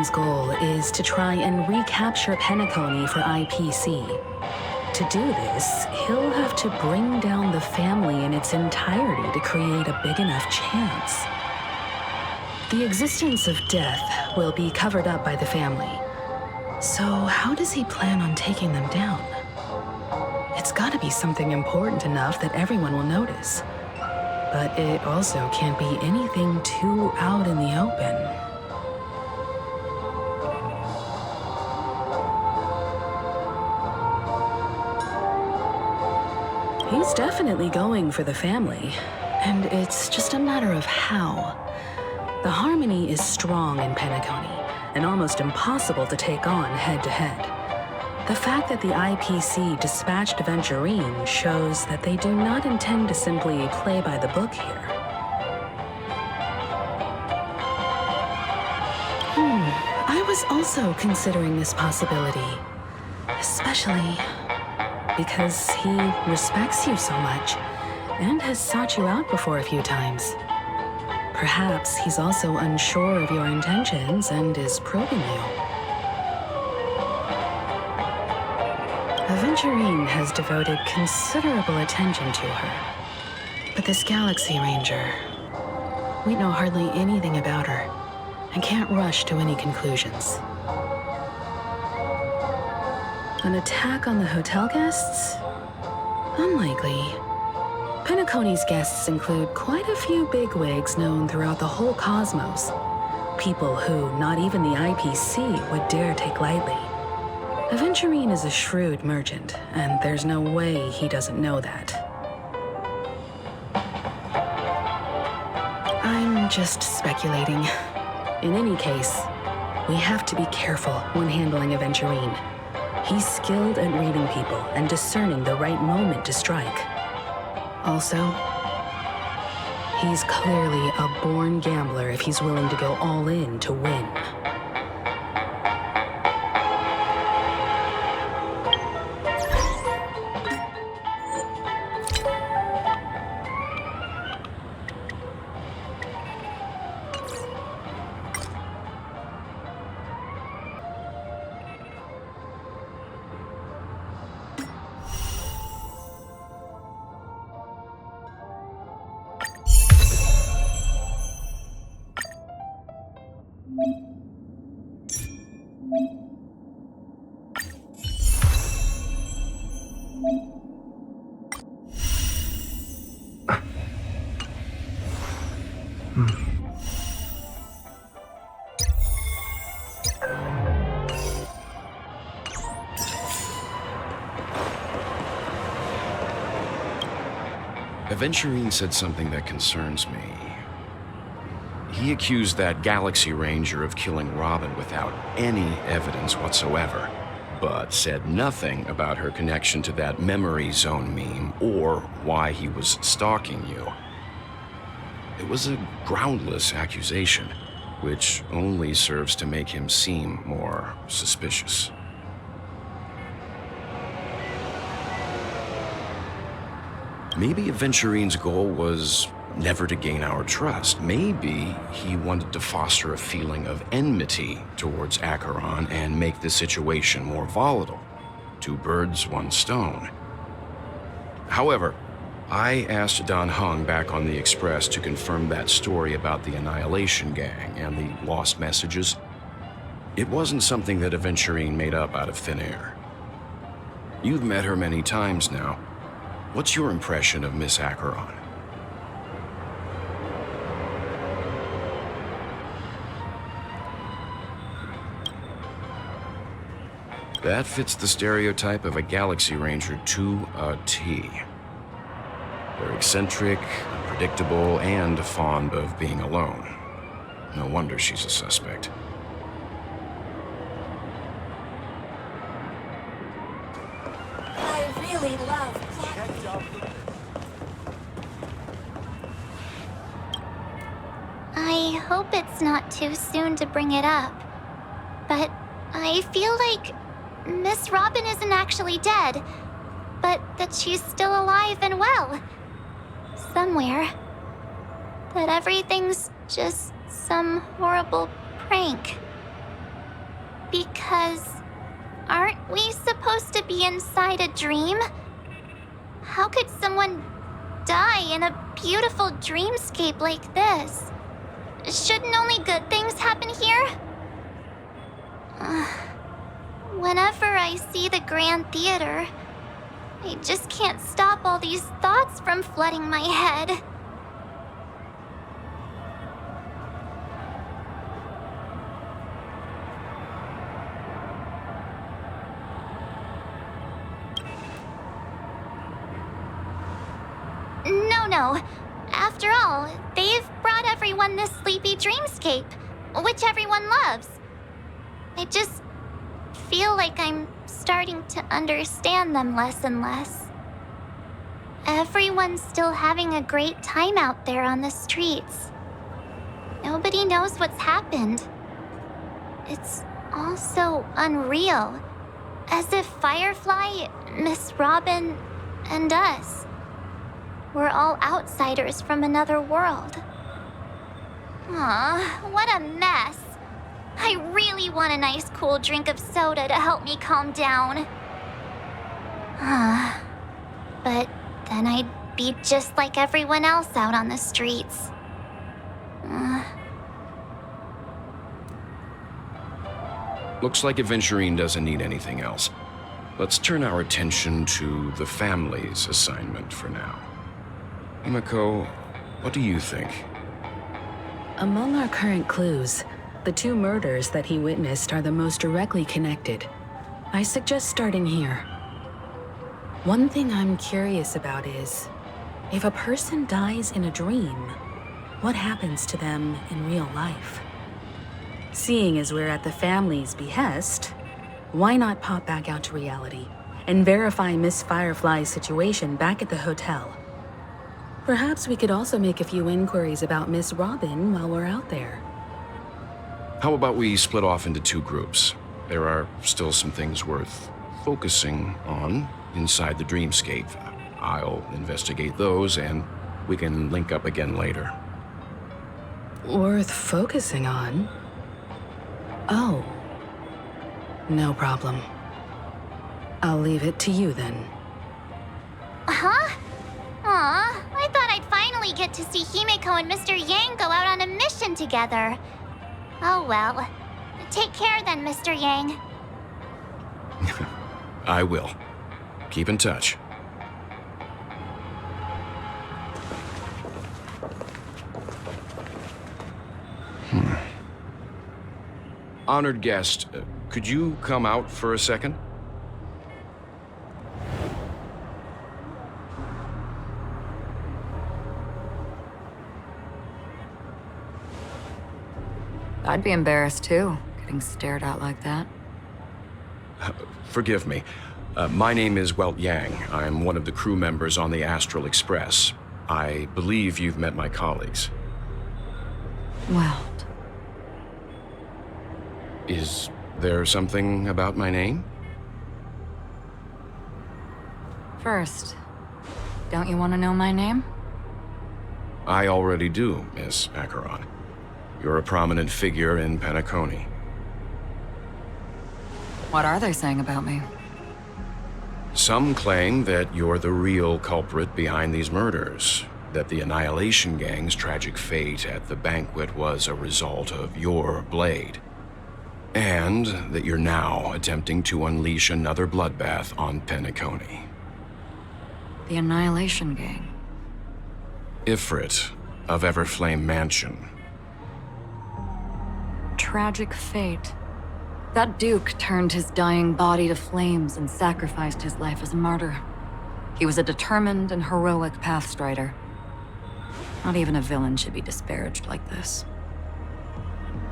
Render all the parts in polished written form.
Aventuриne's goal is to try and recapture Penacony for IPC. To do this, he'll have to bring down the family in its entirety to create a big enough chance. The existence of death will be covered up by the family. So how does he plan on taking them down? It's gotta be something important enough that everyone will notice. But it also can't be anything too out in the open. He's definitely going for the family, and it's just a matter of how. The harmony is strong in Penacony, and almost impossible to take on head-to-head. The fact that the IPC dispatched Aventurine shows that they do not intend to simply play by the book here. I was also considering this possibility, especially because he respects you so much and has sought you out before a few times. Perhaps he's also unsure of your intentions and is probing you. Aventurine has devoted considerable attention to her. But this Galaxy Ranger, we know hardly anything about her and can't rush to any conclusions. An attack on the hotel guests? Unlikely. Penacony's guests include quite a few bigwigs known throughout the whole cosmos. People who not even the IPC would dare take lightly. Aventurine is a shrewd merchant, and there's no way he doesn't know that. I'm just speculating. In any case, we have to be careful when handling Aventurine. He's skilled at reading people and discerning the right moment to strike. Also, he's clearly a born gambler if he's willing to go all in to win. Aventurine said something that concerns me. He accused that Galaxy Ranger of killing Robin without any evidence whatsoever, but said nothing about her connection to that memory zone meme or why he was stalking you. It was a groundless accusation, which only serves to make him seem more suspicious. Maybe Aventurine's goal was never to gain our trust. Maybe he wanted to foster a feeling of enmity towards Acheron and make the situation more volatile. Two birds, one stone. However, I asked Don Hung back on the Express to confirm that story about the Annihilation Gang and the lost messages. It wasn't something that Aventurine made up out of thin air. You've met her many times now. What's your impression of Miss Acheron? That fits the stereotype of a Galaxy Ranger to a T. They're eccentric, unpredictable, and fond of being alone. No wonder she's a suspect. I really love I hope it's not too soon to bring it up, but I feel like Miss Robin isn't actually dead, but that she's still alive and well. Somewhere. That everything's just some horrible prank. Because aren't we supposed to be inside a dream? How could someone die in a beautiful dreamscape like this? Shouldn't only good things happen here? Whenever I see the Grand Theater, I just can't stop all these thoughts from flooding my head. No. After all, they've brought everyone this sleepy dreamscape, which everyone loves. I just feel like I'm starting to understand them less and less. Everyone's still having a great time out there on the streets. Nobody knows what's happened. It's all so unreal. As if Firefly, Miss Robin, and us we're all outsiders from another world. Aw, what a mess. I really want a nice cool drink of soda to help me calm down. But then I'd be just like everyone else out on the streets. Looks like Aventurine doesn't need anything else. Let's turn our attention to the family's assignment for now. Himiko, what do you think? Among our current clues, the two murders that he witnessed are the most directly connected. I suggest starting here. One thing I'm curious about is, if a person dies in a dream, what happens to them in real life? Seeing as we're at the family's behest, why not pop back out to reality and verify Miss Firefly's situation back at the hotel? Perhaps we could also make a few inquiries about Miss Robin while we're out there. How about we split off into two groups? There are still some things worth focusing on inside the dreamscape. I'll investigate those, and we can link up again later. Worth focusing on? Oh. No problem. I'll leave it to you then. Huh? Aw, I thought I'd finally get to see Himiko and Mr. Yang go out on a mission together. Oh well. Take care then, Mr. Yang. I will. Keep in touch. Honored guest, could you come out for a second? I'd be embarrassed too, getting stared at like that. Forgive me. My name is Welt Yang. I'm one of the crew members on the Astral Express. I believe you've met my colleagues. Welt. Is there something about my name? First, don't you want to know my name? I already do, Miss Acheron. You're a prominent figure in Penacony. What are they saying about me? Some claim that you're the real culprit behind these murders, that the Annihilation Gang's tragic fate at the banquet was a result of your blade, and that you're now attempting to unleash another bloodbath on Penacony. The Annihilation Gang. Ifrit of Everflame Mansion. Tragic fate. That Duke turned his dying body to flames and sacrificed his life as a martyr. He was a determined and heroic pathstrider. Not even a villain should be disparaged like this.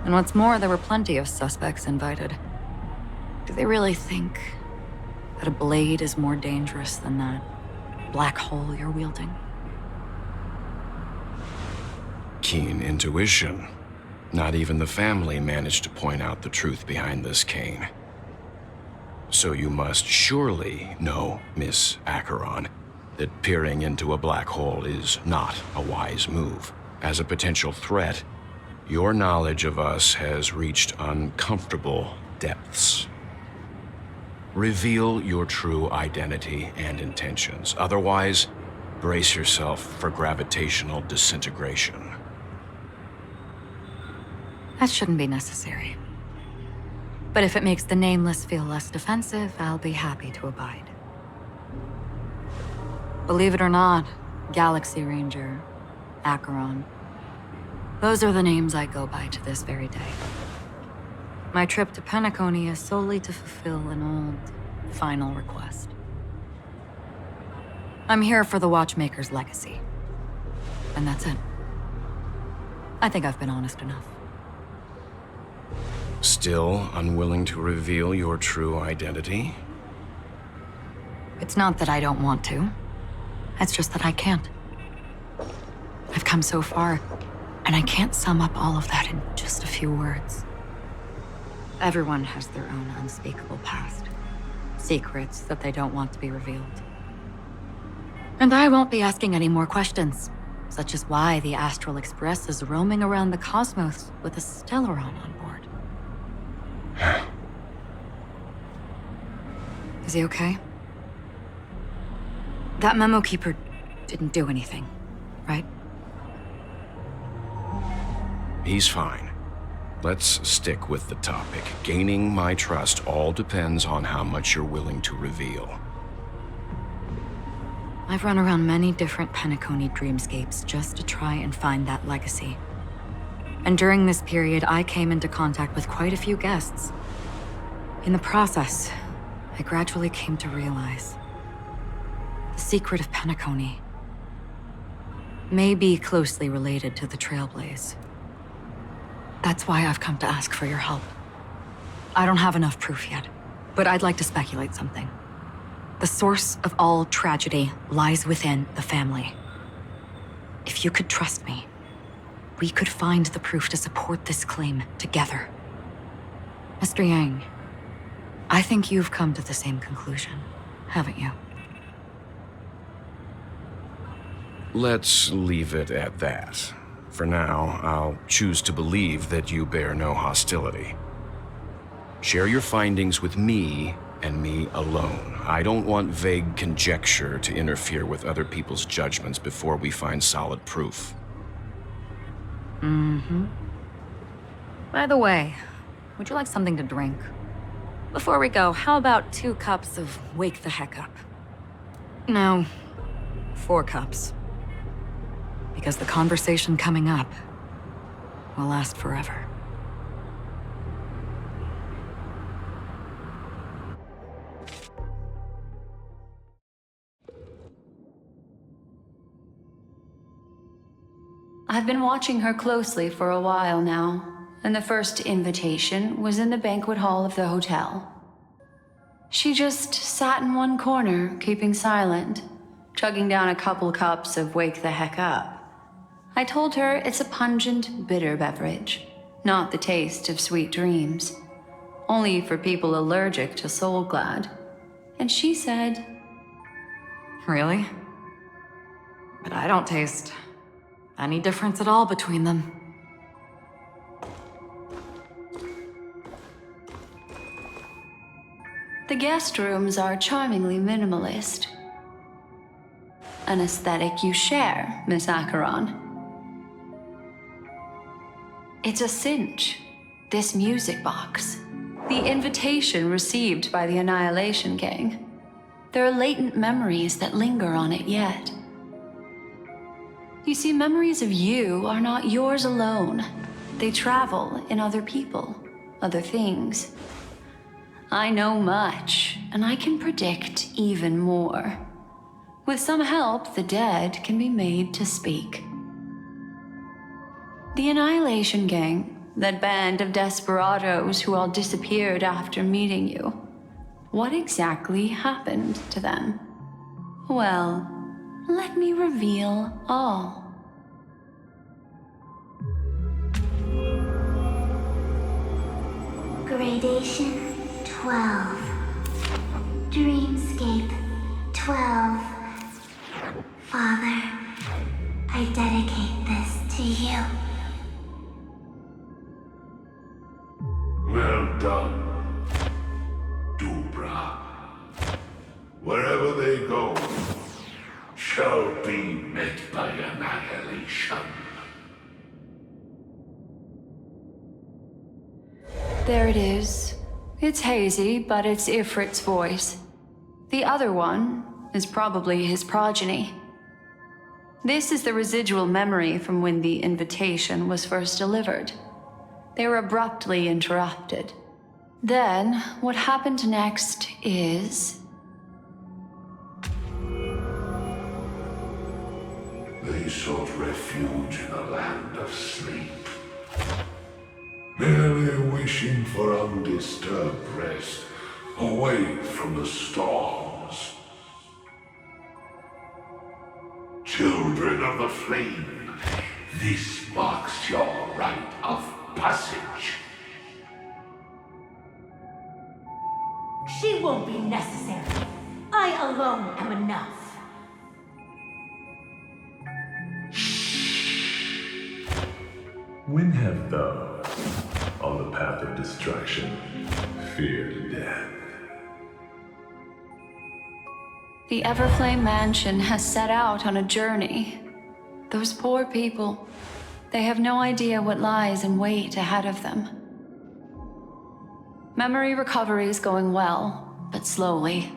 And what's more, there were plenty of suspects invited. Do they really think that a blade is more dangerous than that black hole you're wielding? Keen intuition. Not even the family managed to point out the truth behind this cane. So you must surely know, Miss Acheron, that peering into a black hole is not a wise move. As a potential threat, your knowledge of us has reached uncomfortable depths. Reveal your true identity and intentions. Otherwise, brace yourself for gravitational disintegration. That shouldn't be necessary. But if it makes the Nameless feel less defensive, I'll be happy to abide. Believe it or not, Galaxy Ranger, Acheron, those are the names I go by to this very day. My trip to Penacony is solely to fulfill an old, final request. I'm here for the Watchmaker's legacy. And that's it. I think I've been honest enough. Still unwilling to reveal your true identity? It's not that I don't want to. It's just that I can't. I've come so far, and I can't sum up all of that in just a few words. Everyone has their own unspeakable past. Secrets that they don't want to be revealed. And I won't be asking any more questions, such as why the Astral Express is roaming around the cosmos with a Stellaron on board. Is he okay? That memo keeper didn't do anything, right? He's fine. Let's stick with the topic. Gaining my trust all depends on how much you're willing to reveal. I've run around many different Penacony dreamscapes just to try and find that legacy. And during this period, I came into contact with quite a few guests. In the process, I gradually came to realize the secret of Penacony may be closely related to the Trailblaze. That's why I've come to ask for your help. I don't have enough proof yet, but I'd like to speculate something. The source of all tragedy lies within the family. If you could trust me, we could find the proof to support this claim together. Mr. Yang, I think you've come to the same conclusion, haven't you? Let's leave it at that. For now, I'll choose to believe that you bear no hostility. Share your findings with me and me alone. I don't want vague conjecture to interfere with other people's judgments before we find solid proof. By the way, would you like something to drink? Before we go, how about 2 cups of Wake the Heck Up? No, 4 cups. Because the conversation coming up will last forever. I've been watching her closely for a while now, and the first invitation was in the banquet hall of the hotel. She just sat in one corner, keeping silent, chugging down a couple cups of Wake the Heck Up. I told her it's a pungent, bitter beverage, not the taste of sweet dreams. Only for people allergic to Soul Glad. And she said, Really? But I don't taste any difference at all between them. the guest rooms are charmingly minimalist. An aesthetic you share, Miss Acheron. It's a cinch, this music box. The invitation received by the Annihilation Gang. There are latent memories that linger on it yet. You see, memories of you are not yours alone. They travel in other people, other things. I know much, and I can predict even more. With some help, the dead can be made to speak. The Annihilation Gang, that band of desperados who all disappeared after meeting you. What exactly happened to them? Well, let me reveal all. Gradation 12. Dreamscape 12. Father, I dedicate this to you. Well done. invitation. There it is. It's hazy, but it's Ifrit's voice. The other one is probably his progeny. This is the residual memory from when the invitation was first delivered. They were abruptly interrupted. Then, what happened next is... They sought refuge in a land of sleep, merely wishing for undisturbed rest, away from the storms. Children of the Flame, this marks your rite of passage. She won't be necessary. I alone am enough. When have thou, on the path of destruction, feared death? The Everflame Mansion has set out on a journey. Those poor people, they have no idea what lies in wait ahead of them. Memory recovery is going well, but slowly.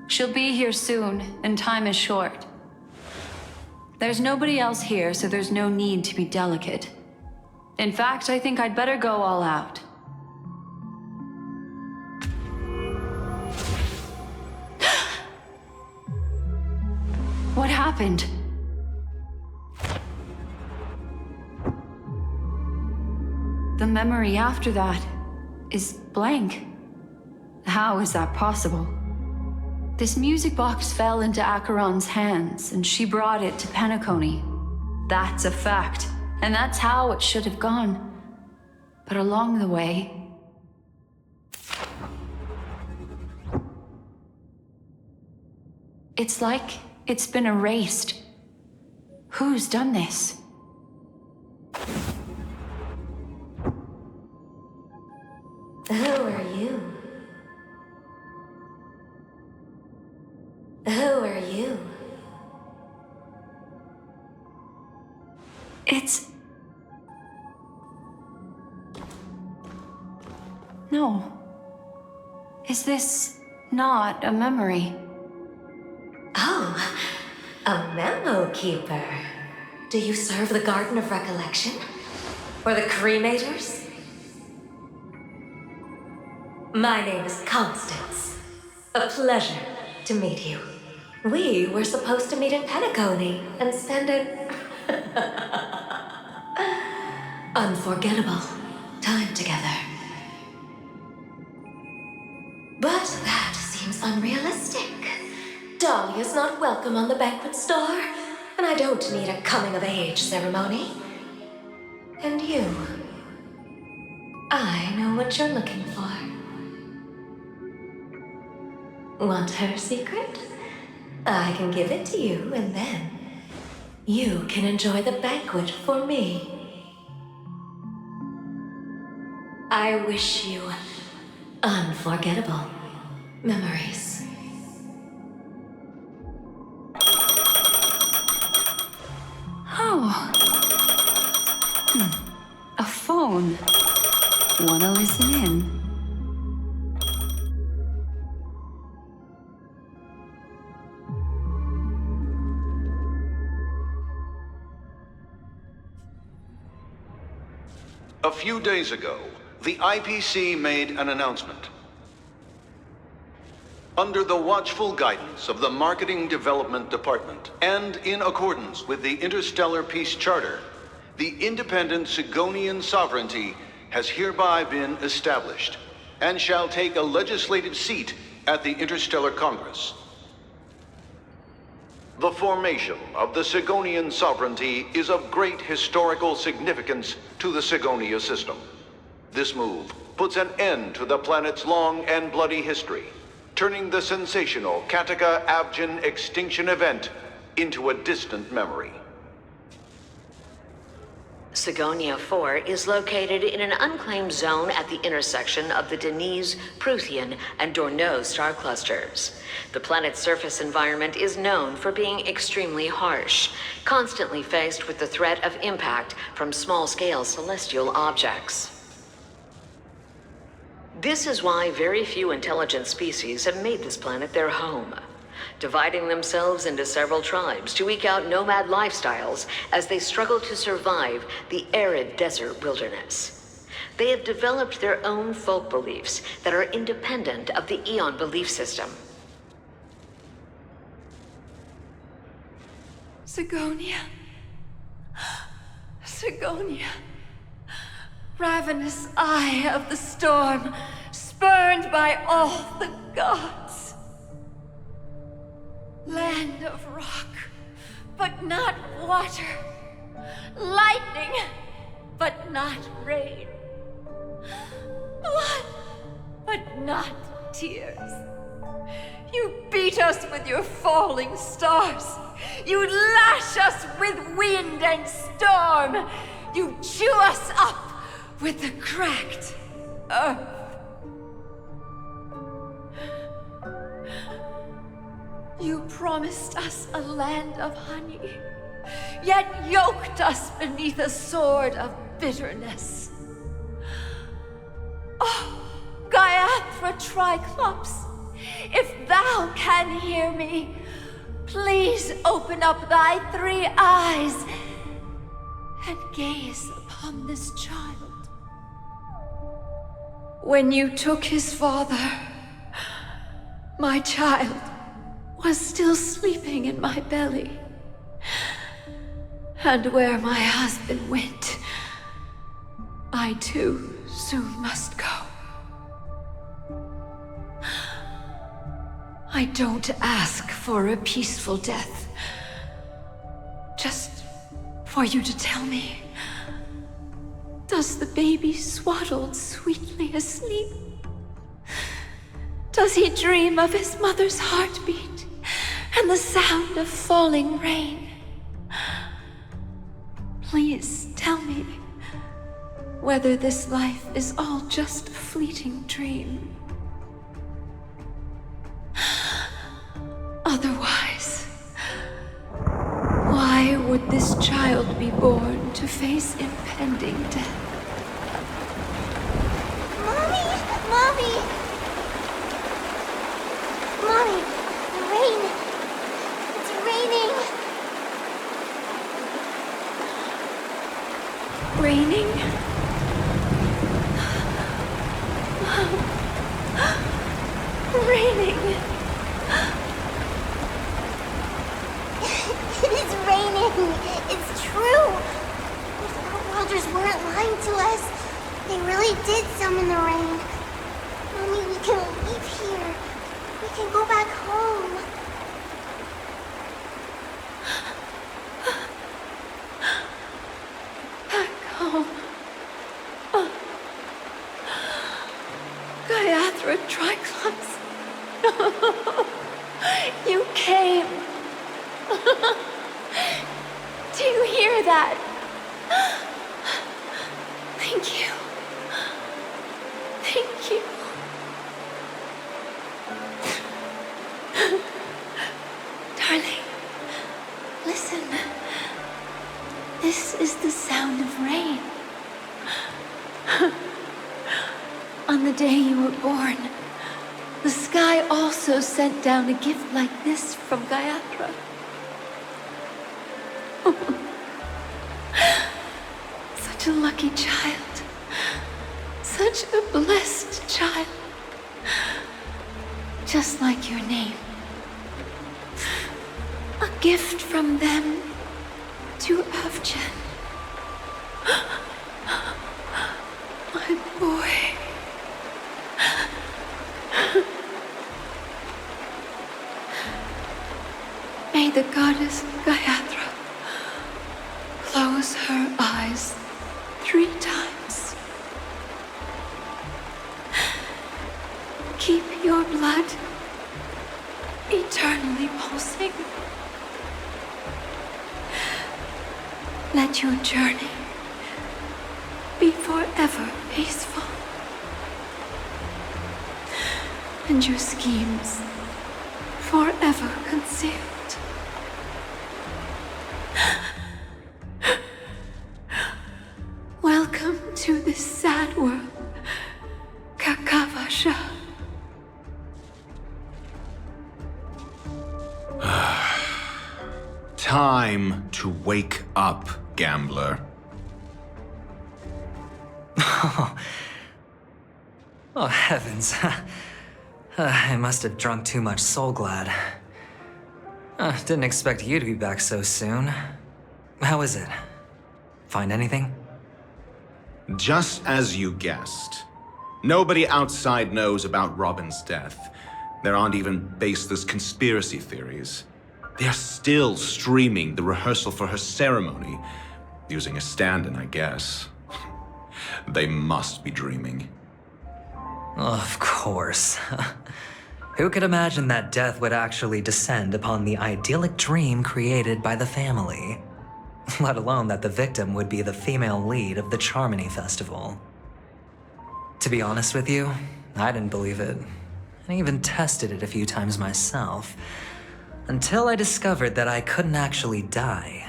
She'll be here soon, and time is short. There's nobody else here, so there's no need to be delicate. In fact, I think I'd better go all out. What happened? The memory after that is blank. How is that possible? This music box fell into Acheron's hands, and she brought it to Penacony. That's a fact, and that's how it should have gone. But along the way... it's like it's been erased. Who's done this? Who are you? Who are you? It's... no. Is this not a memory? Oh, a memo keeper. Do you serve the Garden of Recollection? Or the Cremators? My name is Constance. A pleasure to meet you. We were supposed to meet in Penacony and spend an unforgettable time together. But that seems unrealistic. Dahlia's not welcome on the banquet star, and I don't need a coming-of-age ceremony. And you, I know what you're looking for. Want her secret? I can give it to you, and then you can enjoy the banquet for me. I wish you unforgettable memories. Oh. A phone. Wanna listen in? A few days ago, the IPC made an announcement. Under the watchful guidance of the Marketing Development Department, and in accordance with the Interstellar Peace Charter, the independent Sigonian sovereignty has hereby been established, and shall take a legislative seat at the Interstellar Congress. The formation of the Sigonian sovereignty is of great historical significance to the Sigonia system. This move puts an end to the planet's long and bloody history, turning the sensational Kataka-Abjin extinction event into a distant memory. Sigonia 4 is located in an unclaimed zone at the intersection of the Denise, Prothean, and Dorneau star clusters. The planet's surface environment is known for being extremely harsh, constantly faced with the threat of impact from small-scale celestial objects. This is why very few intelligent species have made this planet their home, dividing themselves into several tribes to eke out nomad lifestyles as they struggle to survive the arid desert wilderness. They have developed their own folk beliefs that are independent of the Eon belief system. Sigonia. Sigonia. Ravenous eye of the storm, spurned by all the gods. Land of rock, but not water. Lightning, but not rain. Blood, but not tears. You beat us with your falling stars. You lash us with wind and storm. You chew us up with the cracked earth. You promised us a land of honey, yet yoked us beneath a sword of bitterness. Oh, Gaiathra Triclops, if thou can hear me, please open up thy 3 eyes and gaze upon this child. When you took his father, my child was still sleeping in my belly. And where my husband went, I too soon must go. I don't ask for a peaceful death. Just for you to tell me, does the baby swaddled sweetly asleep? Does he dream of his mother's heartbeat and the sound of falling rain? Please tell me whether this life is all just a fleeting dream. Otherwise, why would this child be born to face impending death? Mommy! Mommy! Mommy! The rain! It's raining! Raining? Raining! It is raining! It's true! Those outworlders weren't lying to us. They really did summon the rain. Mommy, we can leave here. We can go back home. Back home. Gaiathra Triclops. You came. Do you hear that? Thank you. Thank you. Darling, listen. This is the sound of rain. On the day you were born, the sky also sent down a gift like this from Gaiathra. Such a lucky child. Such a blessed child. Just like your name. A gift from them to Avjen. My boy. May the goddess Gaiathra close her eyes 3 times. Keep your blood eternally pulsing. Let your journey forever peaceful. And your schemes forever concealed. Welcome to this sad world, Kakavasha. Time to wake up, gambler. Oh, heavens. I must have drunk too much Soul Glad. Didn't expect you to be back so soon. How is it? Find anything? Just as you guessed. Nobody outside knows about Robin's death. There aren't even baseless conspiracy theories. They're still streaming the rehearsal for her ceremony, using a stand-in, I guess. They must be dreaming. Of course. Who could imagine that death would actually descend upon the idyllic dream created by the family? Let alone that the victim would be the female lead of the Charmony Festival. To be honest with you, I didn't believe it. I even tested it a few times myself, until I discovered that I couldn't actually die.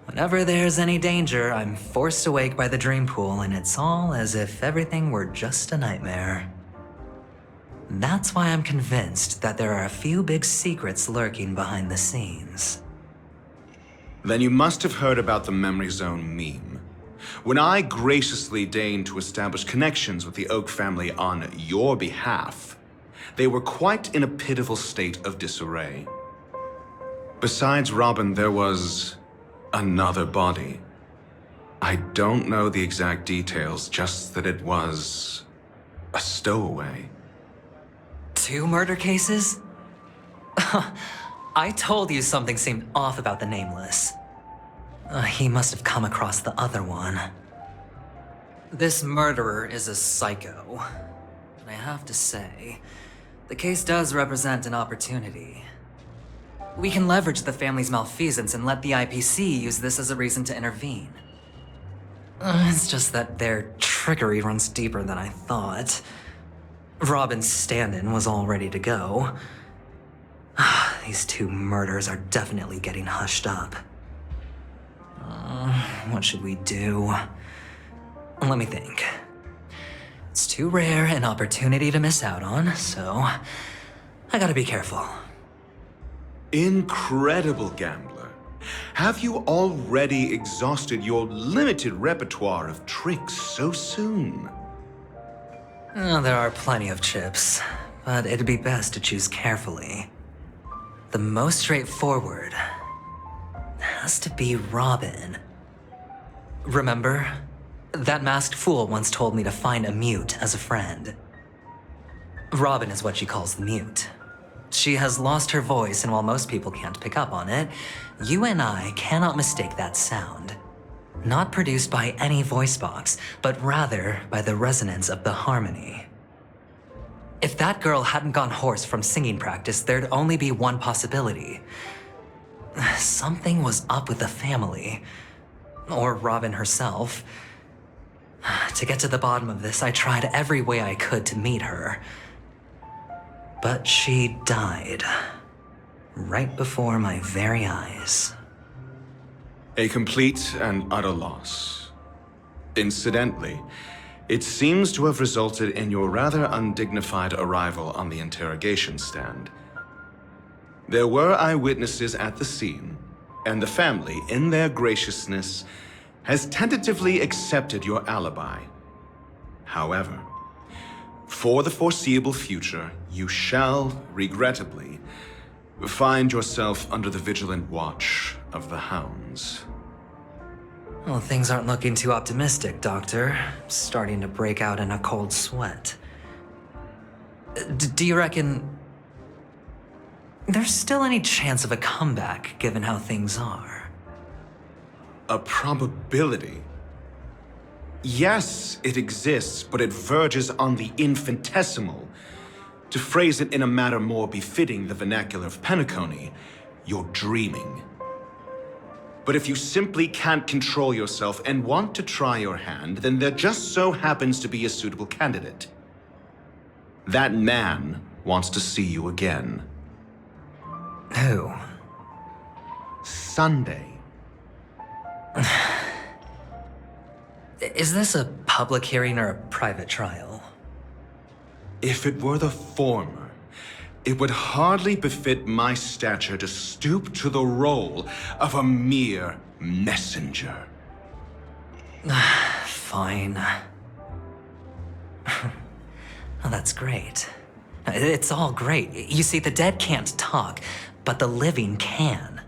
Whenever there's any danger, I'm forced awake by the dream pool, and it's all as if everything were just a nightmare. That's why I'm convinced that there are a few big secrets lurking behind the scenes. Then you must have heard about the Memory Zone meme. When I graciously deigned to establish connections with the Oak family on your behalf, they were quite in a pitiful state of disarray. Besides Robin, there was another body. I don't know the exact details, just that it was a stowaway. 2 murder cases? I told you something seemed off about the Nameless. He must have come across the other one. This murderer is a psycho. And I have to say, the case does represent an opportunity. We can leverage the family's malfeasance and let the IPC use this as a reason to intervene. It's just that their trickery runs deeper than I thought. Robin's stand-in was all ready to go. These 2 murders are definitely getting hushed up. What should we do? Let me think. It's too rare an opportunity to miss out on, so I gotta be careful. Incredible, gambler. Have you already exhausted your limited repertoire of tricks so soon? There are plenty of chips, but it'd be best to choose carefully. The most straightforward has to be Robin. Remember? That masked fool once told me to find a mute as a friend. Robin is what she calls the mute. She has lost her voice, and while most people can't pick up on it, you and I cannot mistake that sound. Not produced by any voice box, but rather by the resonance of the harmony. If that girl hadn't gone hoarse from singing practice, there'd only be one possibility. Something was up with the family. Or Robin herself. To get to the bottom of this, I tried every way I could to meet her. But she died. Right before my very eyes. A complete and utter loss. Incidentally, it seems to have resulted in your rather undignified arrival on the interrogation stand. There were eyewitnesses at the scene, and the family, in their graciousness, has tentatively accepted your alibi. However, for the foreseeable future, you shall, regrettably, find yourself under the vigilant watch of the hounds. Well, things aren't looking too optimistic, Doctor. I'm starting to break out in a cold sweat. Do you reckon there's still any chance of a comeback, given how things are? A probability? Yes, it exists, but it verges on the infinitesimal. To phrase it in a manner more befitting the vernacular of Penacony, you're dreaming. But if you simply can't control yourself and want to try your hand, then there just so happens to be a suitable candidate. That man wants to see you again. Who? Sunday. Is this a public hearing or a private trial? If it were the former, it would hardly befit my stature to stoop to the role of a mere messenger. Fine. Oh, that's great. It's all great. You see, the dead can't talk, but the living can.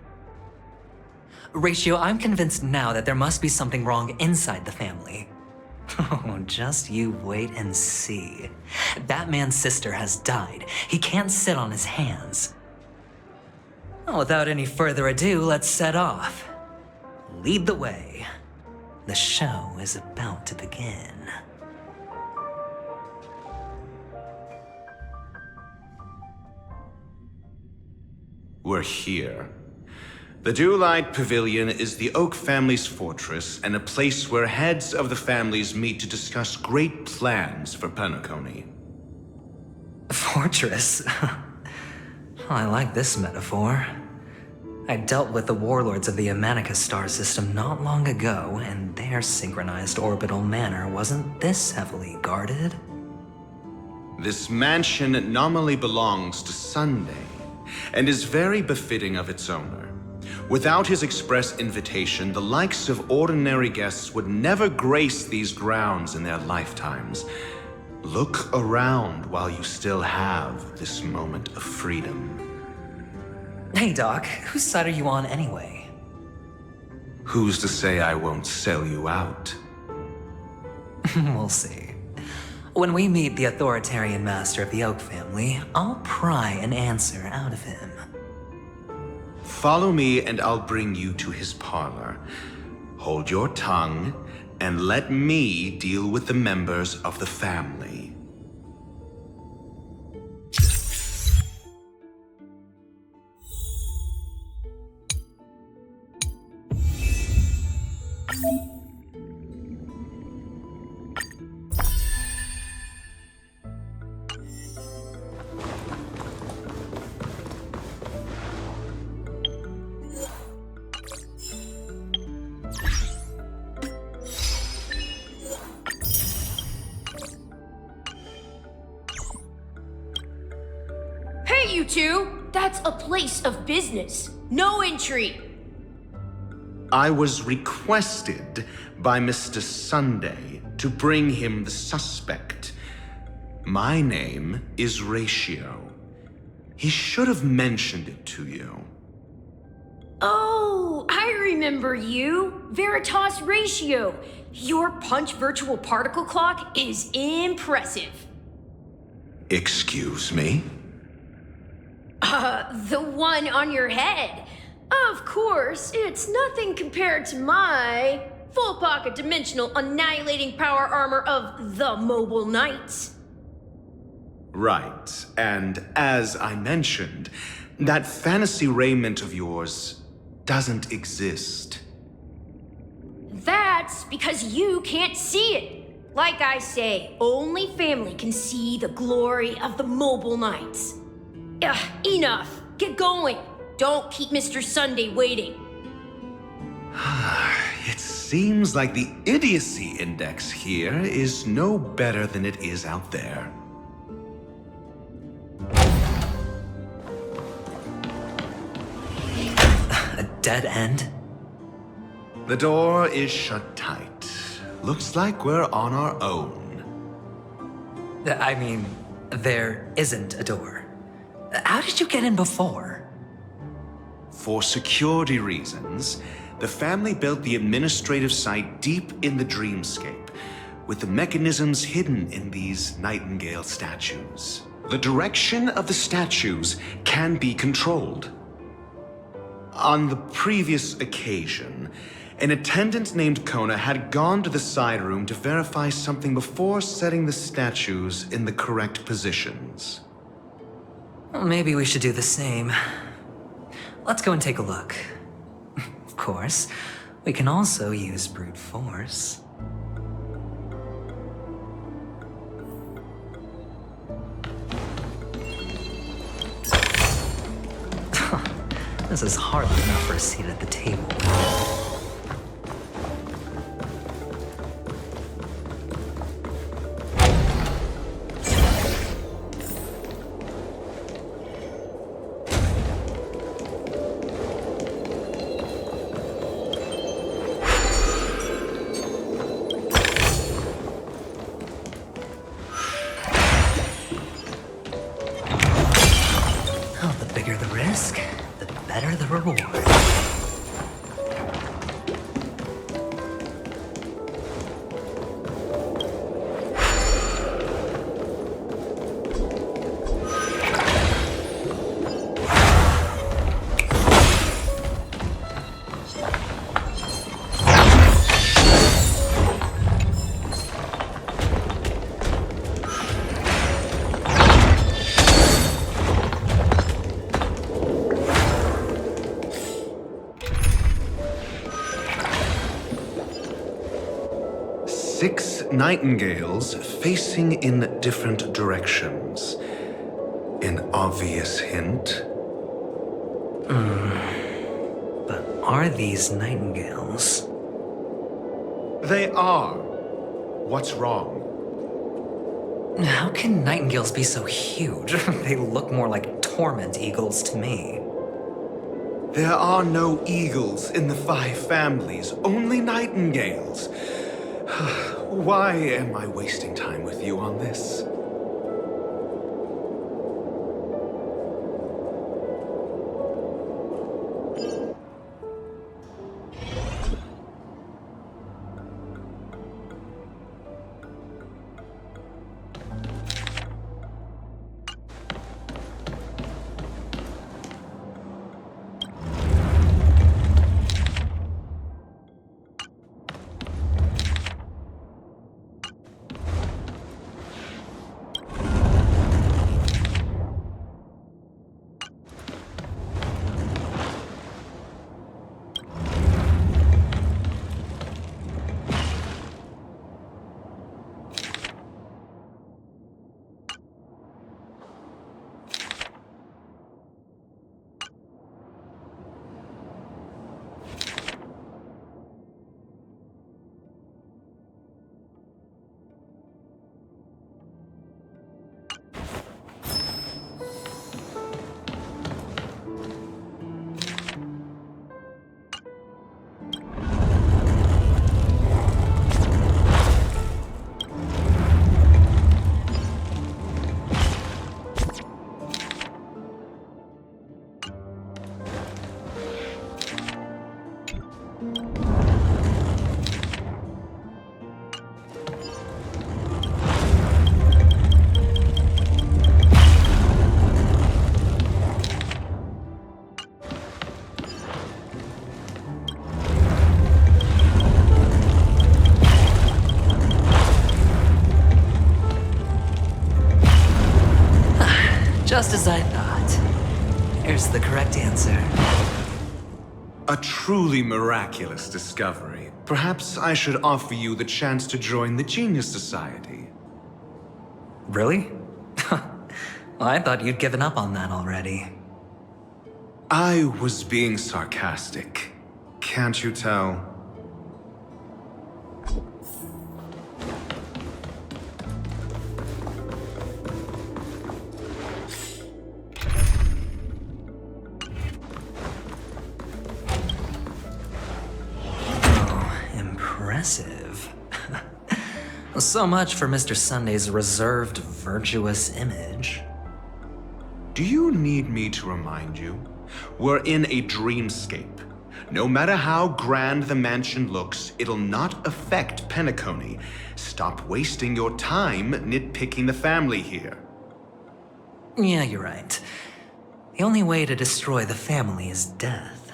Ratio, I'm convinced now that there must be something wrong inside the family. Oh, just you wait and see. That man's sister has died. He can't sit on his hands. Well, without any further ado, let's set off. Lead the way. The show is about to begin. We're here. The Dewlight Pavilion is the Oak family's fortress and a place where heads of the families meet to discuss great plans for Penacony. Fortress? I like this metaphor. I dealt with the warlords of the Amanicus star system not long ago, and their synchronized orbital manor wasn't this heavily guarded. This mansion nominally belongs to Sunday, and is very befitting of its owner. Without his express invitation, the likes of ordinary guests would never grace these grounds in their lifetimes. Look around while you still have this moment of freedom. Hey, Doc, whose side are you on anyway? Who's to say I won't sell you out? We'll see. When we meet the authoritarian master of the Oak family, I'll pry an answer out of him. Follow me and I'll bring you to his parlor. Hold your tongue and let me deal with the members of the family. Hey, you two! That's a place of business. No entry. I was requested by Mr. Sunday to bring him the suspect. My name is Ratio. He should have mentioned it to you. Oh, I remember you. Veritas Ratio. Your punch virtual particle clock is impressive. Excuse me? The one on your head. Of course, it's nothing compared to my full pocket dimensional annihilating power armor of the Mobile Knights. Right, and as I mentioned, that fantasy raiment of yours doesn't exist. That's because you can't see it. Like I say, only family can see the glory of the Mobile Knights. Ugh, enough. Get going. Don't keep Mr. Sunday waiting. It seems like the idiocy index here is no better than it is out there. A dead end? The door is shut tight. Looks like we're on our own. I mean, there isn't a door. How did you get in before? For security reasons, the family built the administrative site deep in the dreamscape, with the mechanisms hidden in these nightingale statues. The direction of the statues can be controlled. On the previous occasion, an attendant named Kona had gone to the side room to verify something before setting the statues in the correct positions. Well, maybe we should do the same. Let's go and take a look. of course, we can also use brute force. This is hardly enough for a seat at the table. Oh, the bigger the risk, the better the reward. Six nightingales facing in different directions. An obvious hint. But are these nightingales? They are. What's wrong? How can nightingales be so huge? They look more like torment eagles to me. There are no eagles in the 5 families, only nightingales. Why am I wasting time with you on this? Just as I thought. Here's the correct answer. A truly miraculous discovery. Perhaps I should offer you the chance to join the Genius Society. Really? Well, I thought you'd given up on that already. I was being sarcastic. Can't you tell? Impressive. So much for Mr. Sunday's reserved, virtuous image. Do you need me to remind you? We're in a dreamscape. No matter how grand the mansion looks, it'll not affect Penacony. Stop wasting your time nitpicking the family here. Yeah, you're right. The only way to destroy the family is death.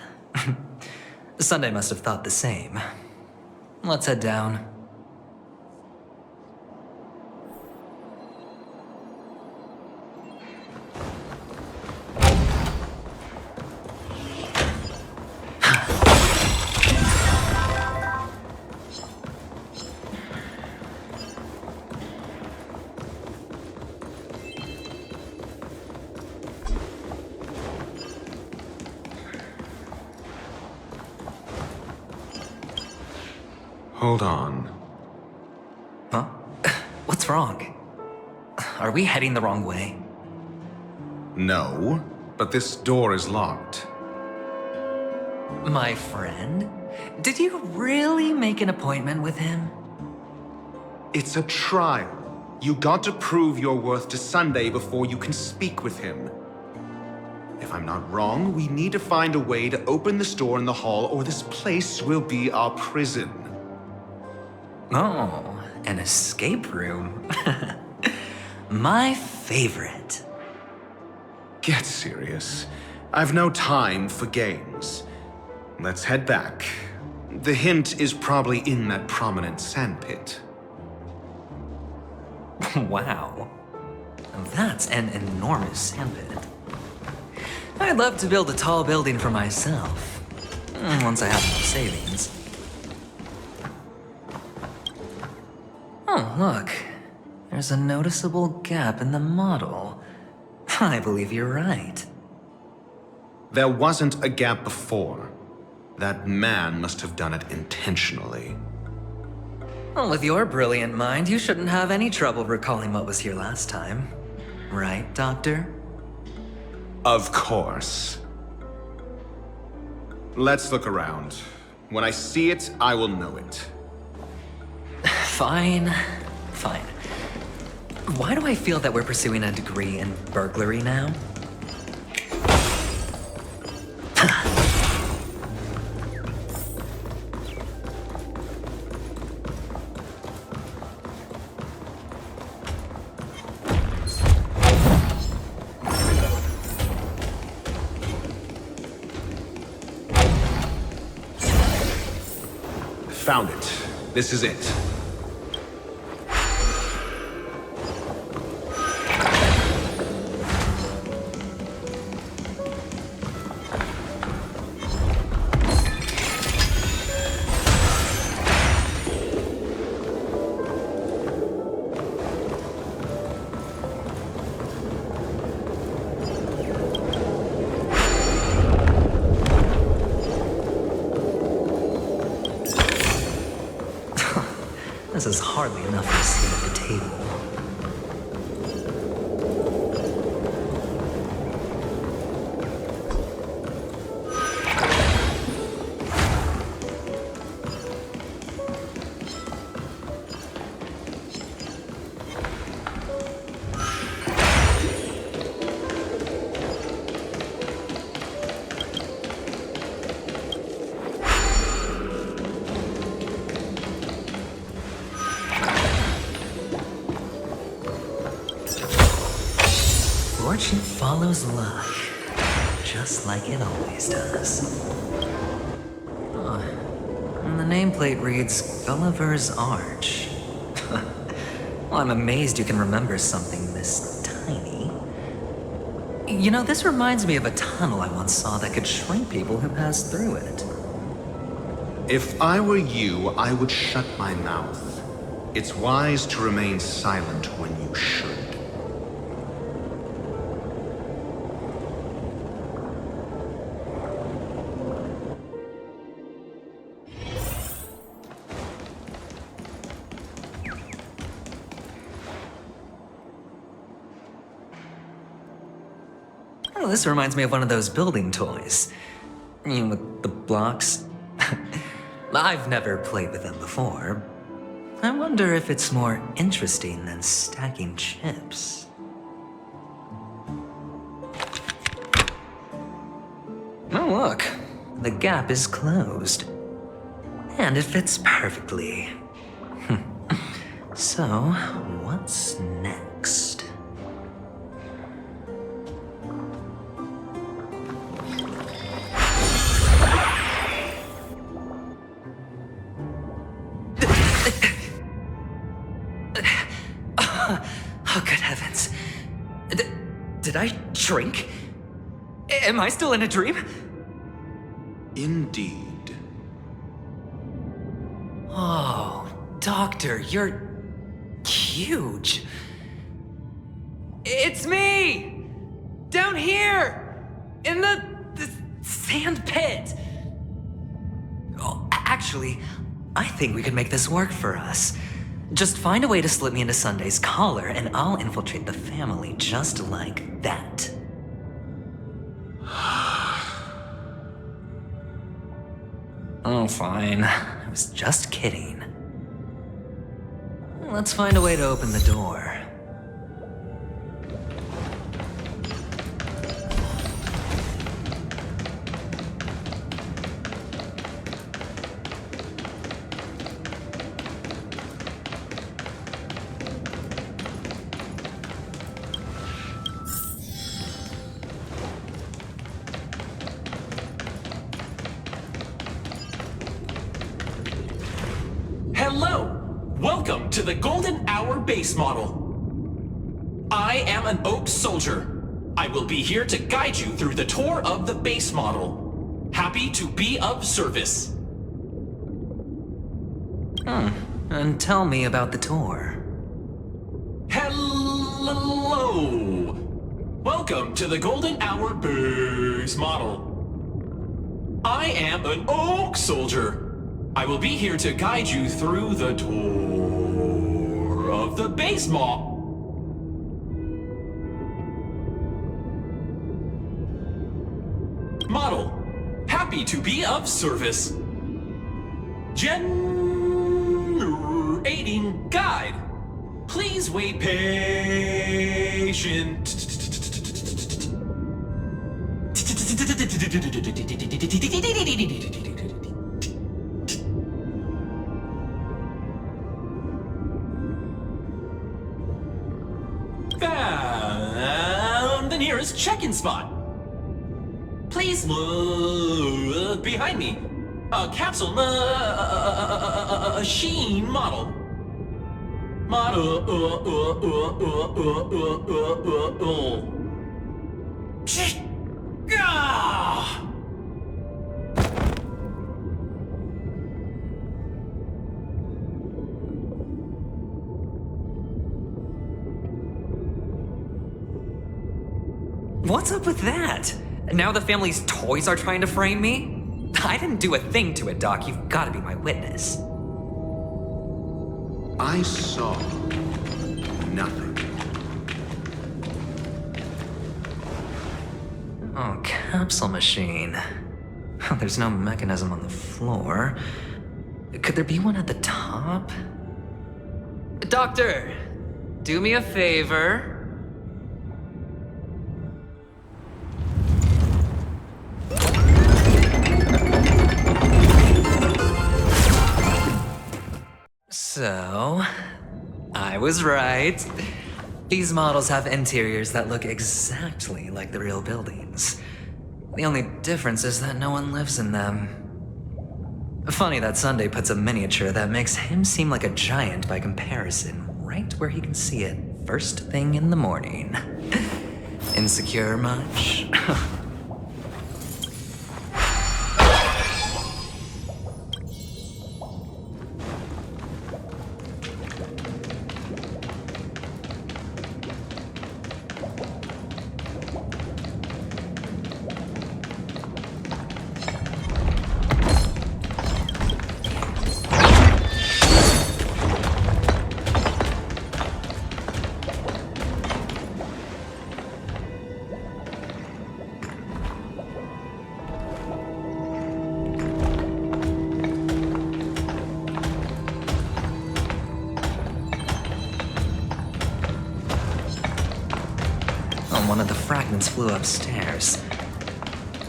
Sunday must have thought the same. Let's head down. Hold on. Huh? What's wrong? Are we heading the wrong way? No, but this door is locked. My friend? Did you really make an appointment with him? It's a trial. You got to prove your worth to Sunday before you can speak with him. If I'm not wrong, we need to find a way to open this door in the hall, or this place will be our prison. Oh, an escape room. My favorite. Get serious. I've no time for games. Let's head back. The hint is probably in that prominent sandpit. Wow. That's an enormous sandpit. I'd love to build a tall building for myself. Once I have enough savings. Oh, look. There's a noticeable gap in the model. I believe you're right. There wasn't a gap before. That man must have done it intentionally. Well, with your brilliant mind, you shouldn't have any trouble recalling what was here last time. Right, Doctor? Of course. Let's look around. When I see it, I will know it. Fine. Fine. Why do I feel that we're pursuing a degree in burglary now? Found it. This is it. This is hardly enough for a seat at the table. Fortune follows luck, just like it always does. Oh, and the nameplate reads Gulliver's Arch. Well, I'm amazed you can remember something this tiny. You know, this reminds me of a tunnel I once saw that could shrink people who passed through it. If I were you, I would shut my mouth. It's wise to remain silent when you should. Oh, this reminds me of one of those building toys. You know, with the blocks. I've never played with them before. I wonder if it's more interesting than stacking chips. Oh, look. The gap is closed. And it fits perfectly. So, what's next? Oh, good heavens. Did I shrink? Am I still in a dream? Indeed. Oh, Doctor, you're huge. It's me! Down here! In the sand pit! Oh, actually, I think we could make this work for us. Just find a way to slip me into Sunday's collar, and I'll infiltrate the family just like that. Oh, fine. I was just kidding. Let's find a way to open the door. Hello! Welcome to the Golden Hour base model. I am an Oak Soldier. I will be here to guide you through the tour of the base model. Happy to be of service. And tell me about the tour. Hello! Welcome to the Golden Hour base model. I am an Oak Soldier. I will be here to guide you through the tour of the base model. Happy to be of service. Generating guide. Please wait patient. Found the nearest check-in spot. Please look behind me. A capsule machine model. Ah! What's up with that? Now the family's toys are trying to frame me? I didn't do a thing to it, Doc. You've got to be my witness. I saw nothing. Oh, capsule machine. There's no mechanism on the floor. Could there be one at the top? Doctor, do me a favor. So, I was right. These models have interiors that look exactly like the real buildings. The only difference is that no one lives in them. Funny that Sunday puts a miniature that makes him seem like a giant by comparison right where he can see it first thing in the morning. Insecure much? One of the fragments flew upstairs.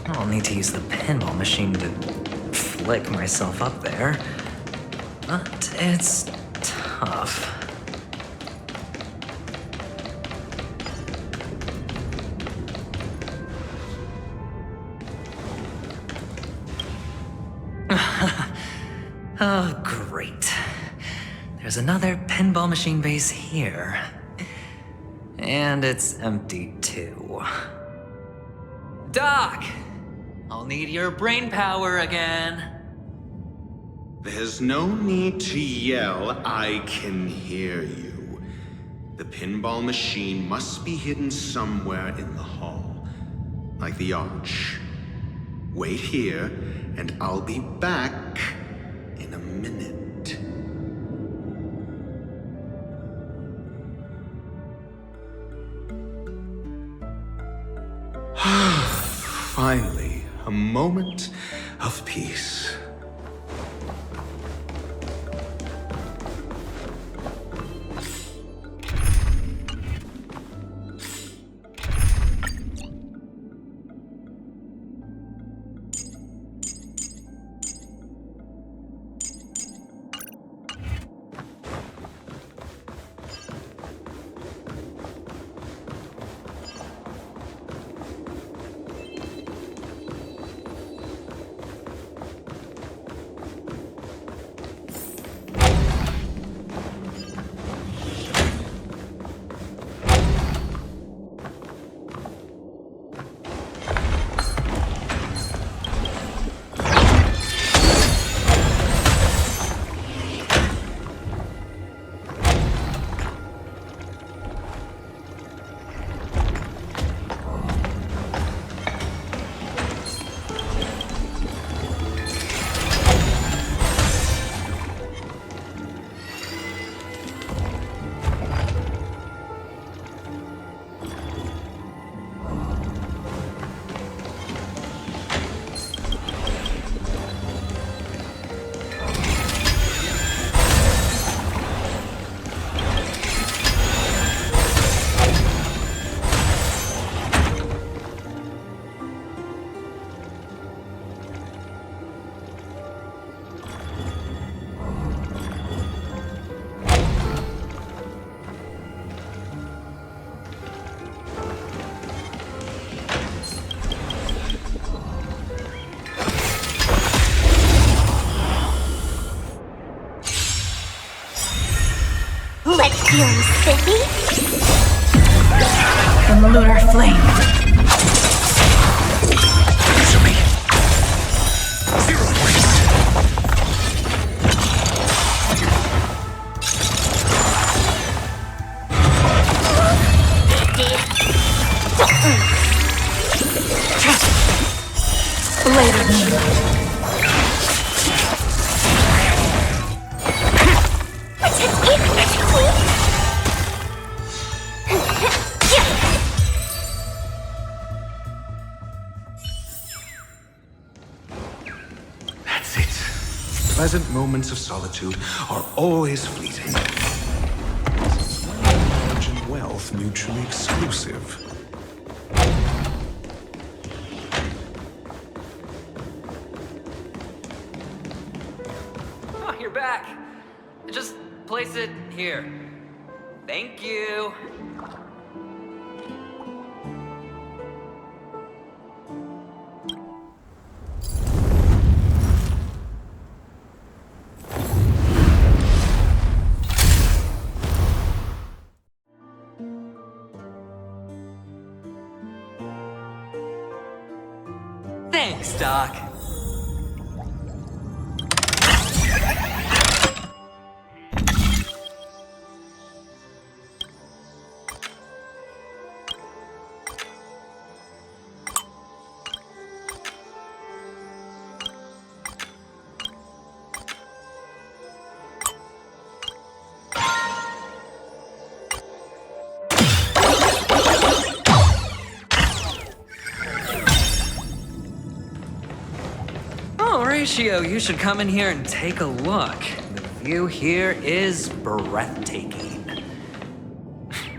I'll need to use the pinball machine to flick myself up there. But it's tough. Oh, great. There's another pinball machine base here. And it's empty too. Doc! I'll need your brain power again. There's no need to yell, I can hear you. The pinball machine must be hidden somewhere in the hall, like the arch. Wait here, and I'll be back in a minute. Finally, a moment of peace. Let's feel spiffy. The lunar flame. Answer me. Zero waste. Later, moonlight. That's it. Pleasant moments of solitude are always fleeting. Knowledge and wealth mutually exclusive. Oh, you're back. Just place it here. Thank you. Thanks, Doc. Horatio, you should come in here and take a look. The view here is breathtaking.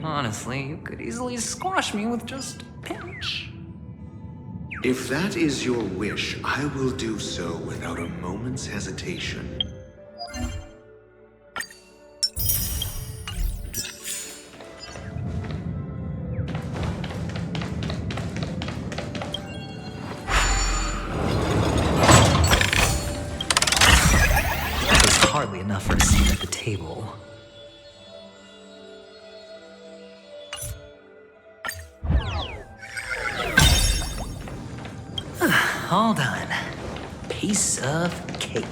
Honestly, you could easily squash me with just a pinch. If that is your wish, I will do so without a moment's hesitation. Hardly enough for a seat at the table. All done. Piece of cake.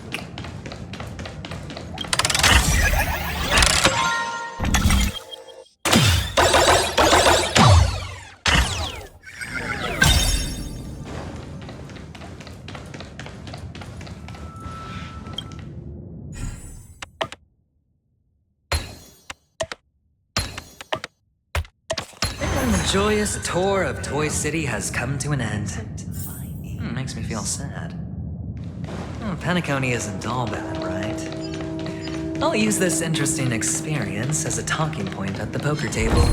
joyous tour of Toy City has come to an end. Makes me feel sad. Penacony isn't all bad, right? I'll use this interesting experience as a talking point at the poker table.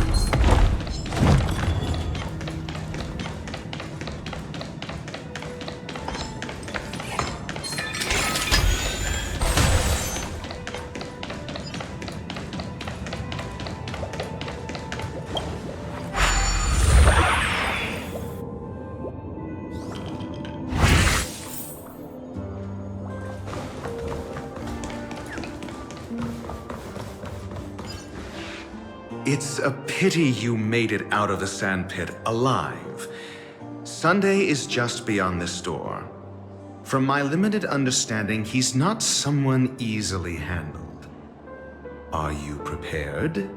It's a pity you made it out of the sandpit alive. Sunday is just beyond this door. From my limited understanding, he's not someone easily handled. Are you prepared?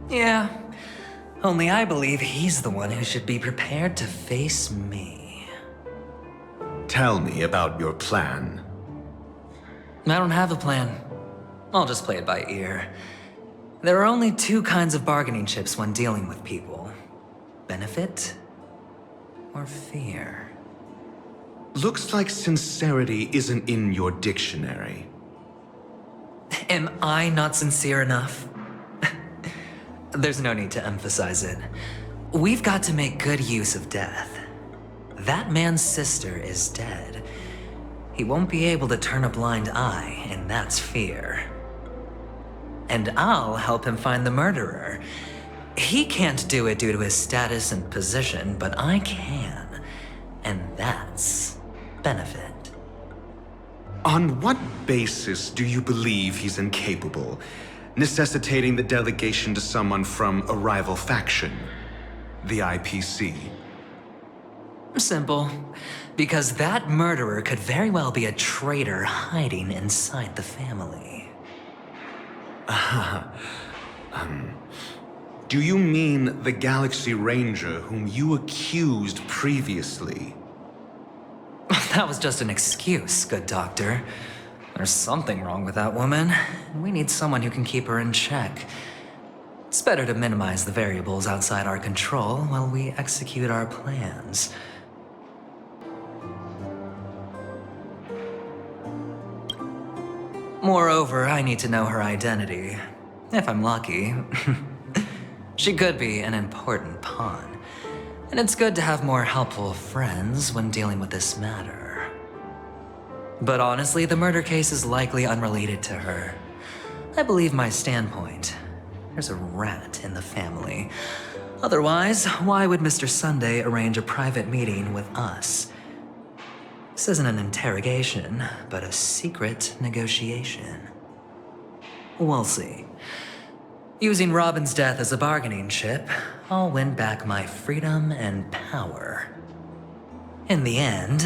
Yeah, only I believe he's the one who should be prepared to face me. Tell me about your plan. I don't have a plan. I'll just play it by ear. There are only two kinds of bargaining chips when dealing with people. Benefit or fear. Looks like sincerity isn't in your dictionary. Am I not sincere enough? There's no need to emphasize it. We've got to make good use of death. That man's sister is dead. He won't be able to turn a blind eye, and that's fear. And I'll help him find the murderer. He can't do it due to his status and position, but I can. And that's benefit. On what basis do you believe he's incapable, necessitating the delegation to someone from a rival faction, the IPC? Simple. Because that murderer could very well be a traitor hiding inside the family. Do you mean the Galaxy Ranger whom you accused previously? That was just an excuse, good doctor. There's something wrong with that woman. We need someone who can keep her in check. It's better to minimize the variables outside our control while we execute our plans. Moreover, I need to know her identity. If I'm lucky. She could be an important pawn. And it's good to have more helpful friends when dealing with this matter. But honestly, the murder case is likely unrelated to her. I believe my standpoint. There's a rat in the family. Otherwise, why would Mr. Sunday arrange a private meeting with us? This isn't an interrogation, but a secret negotiation. We'll see. Using Robin's death as a bargaining chip, I'll win back my freedom and power. In the end,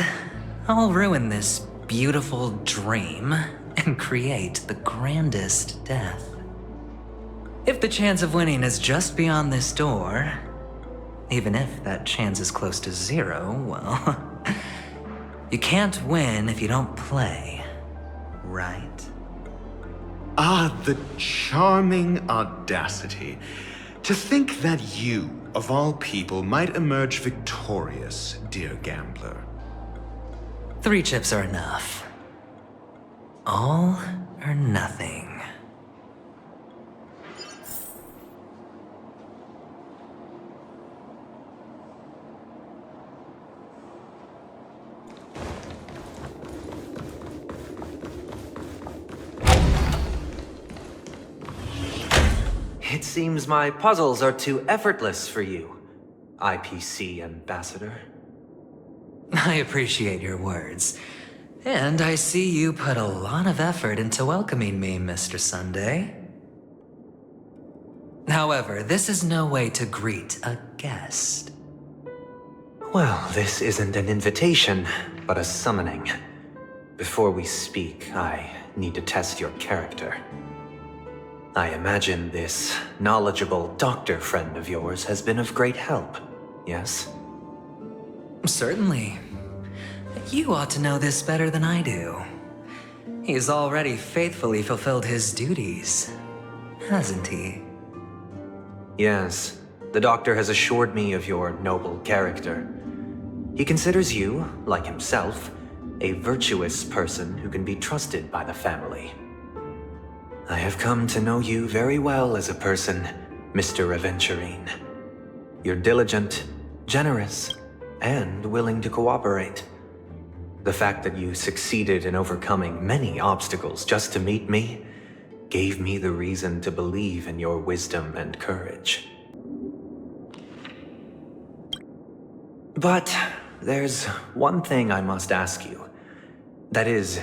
I'll ruin this beautiful dream and create the grandest death. If the chance of winning is just beyond this door, even if that chance is close to zero, well... You can't win if you don't play, right? Ah, the charming audacity. To think that you, of all people, might emerge victorious, dear gambler. 3 chips are enough. All or nothing. It seems my puzzles are too effortless for you, IPC Ambassador. I appreciate your words. And I see you put a lot of effort into welcoming me, Mr. Sunday. However, this is no way to greet a guest. Well, this isn't an invitation, but a summoning. Before we speak, I need to test your character. I imagine this knowledgeable doctor friend of yours has been of great help, yes? Certainly. You ought to know this better than I do. He's already faithfully fulfilled his duties, hasn't he? Yes, The doctor has assured me of your noble character. He considers you, like himself, a virtuous person who can be trusted by the family. I have come to know you very well as a person, Mr. Aventurine. You're diligent, generous, and willing to cooperate. The fact that you succeeded in overcoming many obstacles just to meet me gave me the reason to believe in your wisdom and courage. But there's one thing I must ask you. That is,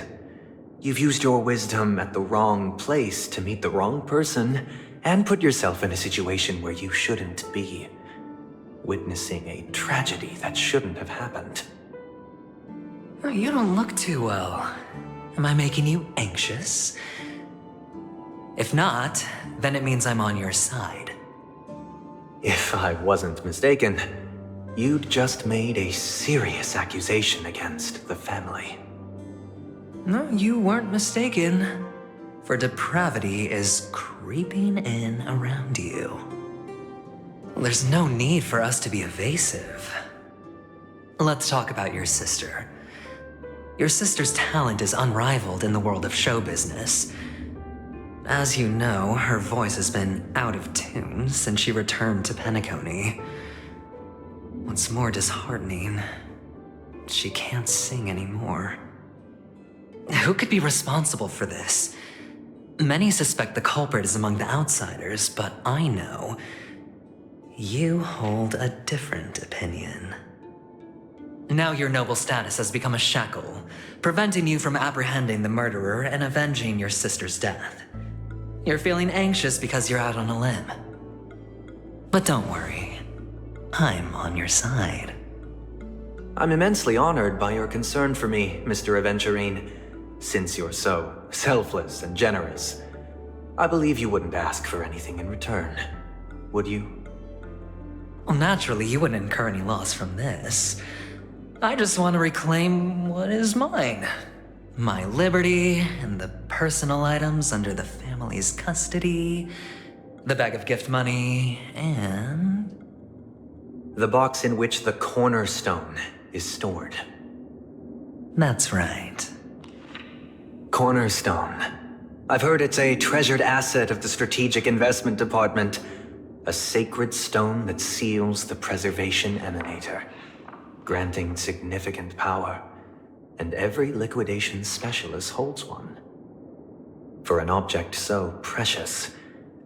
you've used your wisdom at the wrong place to meet the wrong person and put yourself in a situation where you shouldn't be, witnessing a tragedy that shouldn't have happened. You don't look too well. Am I making you anxious? If not, then it means I'm on your side. If I wasn't mistaken, you'd just made a serious accusation against the family. No, you weren't mistaken. For depravity is creeping in around you. There's no need for us to be evasive. Let's talk about your sister. Your sister's talent is unrivaled in the world of show business. As you know, her voice has been out of tune since she returned to Penacony. What's more disheartening, she can't sing anymore. Who could be responsible for this? Many suspect the culprit is among the outsiders, but I know you hold a different opinion. Now your noble status has become a shackle, preventing you from apprehending the murderer and avenging your sister's death. You're feeling anxious because you're out on a limb. But don't worry, I'm on your side. I'm immensely honored by your concern for me, Mr. Aventurine. Since you're so selfless and generous, I believe you wouldn't ask for anything in return, would you? Well, naturally, you wouldn't incur any loss from this. I just want to reclaim what is mine. My liberty and the personal items under the family's custody, the bag of gift money, and the box in which the cornerstone is stored. That's right. Cornerstone. I've heard it's a treasured asset of the Strategic Investment Department. A sacred stone that seals the Preservation Emanator, granting significant power, and every liquidation specialist holds one. For an object so precious,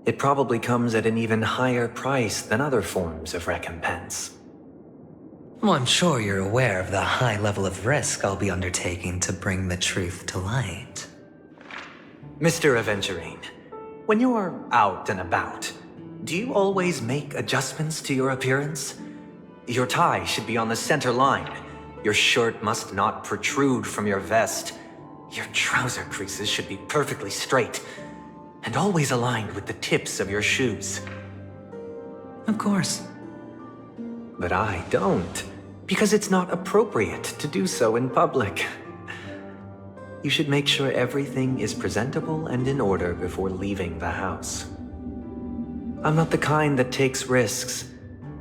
it probably comes at an even higher price than other forms of recompense. Well, I'm sure you're aware of the high level of risk I'll be undertaking to bring the truth to light. Mr. Aventurine, when you're out and about, do you always make adjustments to your appearance? Your tie should be on the center line. Your shirt must not protrude from your vest. Your trouser creases should be perfectly straight, and always aligned with the tips of your shoes. Of course. But I don't, because it's not appropriate to do so in public. You should make sure everything is presentable and in order before leaving the house. I'm not the kind that takes risks.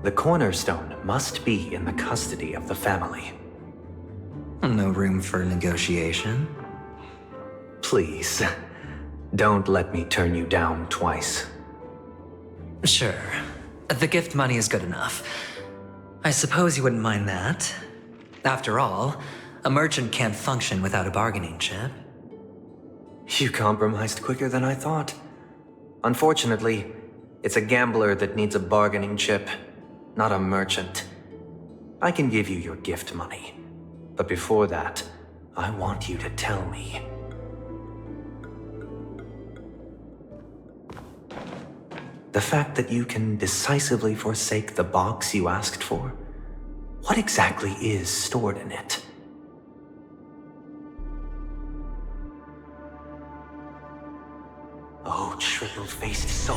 The cornerstone must be in the custody of the family. No room for negotiation? Please, don't let me turn you down twice. Sure. The gift money is good enough. I suppose you wouldn't mind that. After all, a merchant can't function without a bargaining chip. You compromised quicker than I thought. Unfortunately, it's a gambler that needs a bargaining chip, not a merchant. I can give you your gift money, but before that, I want you to tell me. The fact that you can decisively forsake the box you asked for, what exactly is stored in it? Oh, triple-faced soul,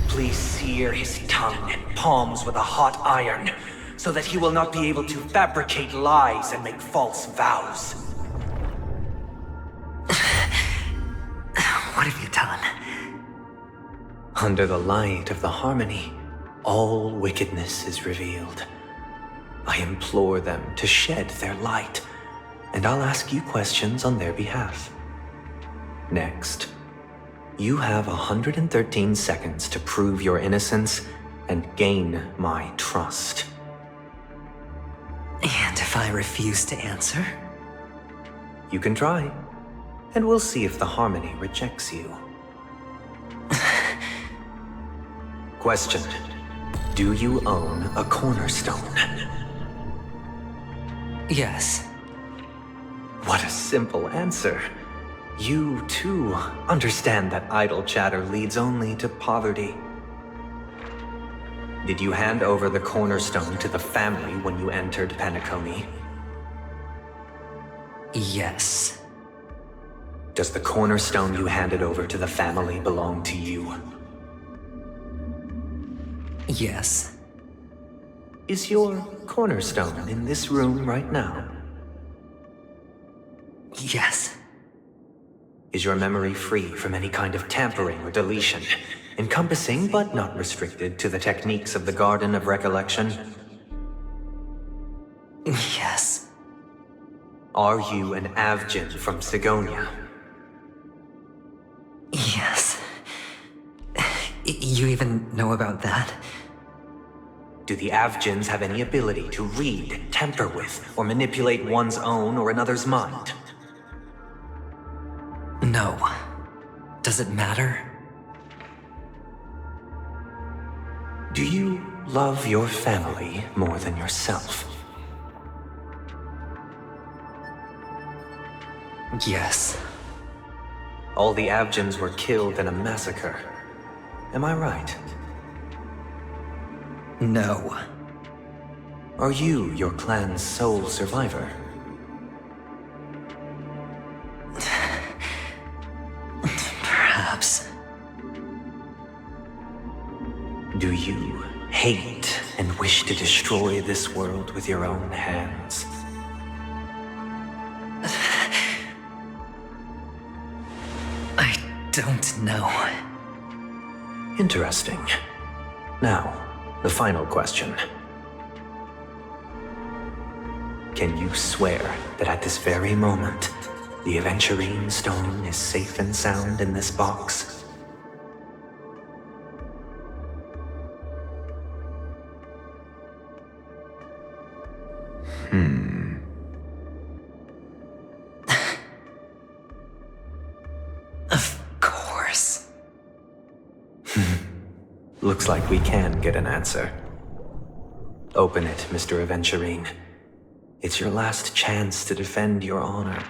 please sear his tongue and palms with a hot iron, so that he will not be able to fabricate lies and make false vows. What have you done? Under the light of the harmony, all wickedness is revealed. I implore them to shed their light, and I'll ask you questions on their behalf. Next, you have 113 seconds to prove your innocence and gain my trust. And if I refuse to answer? You can try, and we'll see if the Harmony rejects you. Question: do you own a cornerstone? Yes. What a simple answer. You, too, understand that idle chatter leads only to poverty. Did you hand over the cornerstone to the family when you entered Penacony? Yes. Does the cornerstone you handed over to the family belong to you? Yes. Is your cornerstone in this room right now? Yes. Is your memory free from any kind of tampering or deletion, encompassing but not restricted to the techniques of the Garden of Recollection? Yes. Are you an Avgin from Sigonia? Yes. You even know about that? Do the Avgins have any ability to read, tamper with, or manipulate one's own or another's mind? No. Does it matter? Do you love your family more than yourself? Yes. All the Avgins were killed in a massacre. Am I right? No. Are you your clan's sole survivor? Perhaps. Do you hate and wish to destroy this world with your own hands? I don't know. Interesting. Now, the final question. Can you swear that at this very moment, the Aventurine Stone is safe and sound in this box? Of course. Looks like we can get an answer. Open it, Mr. Aventurine. It's your last chance to defend your honor.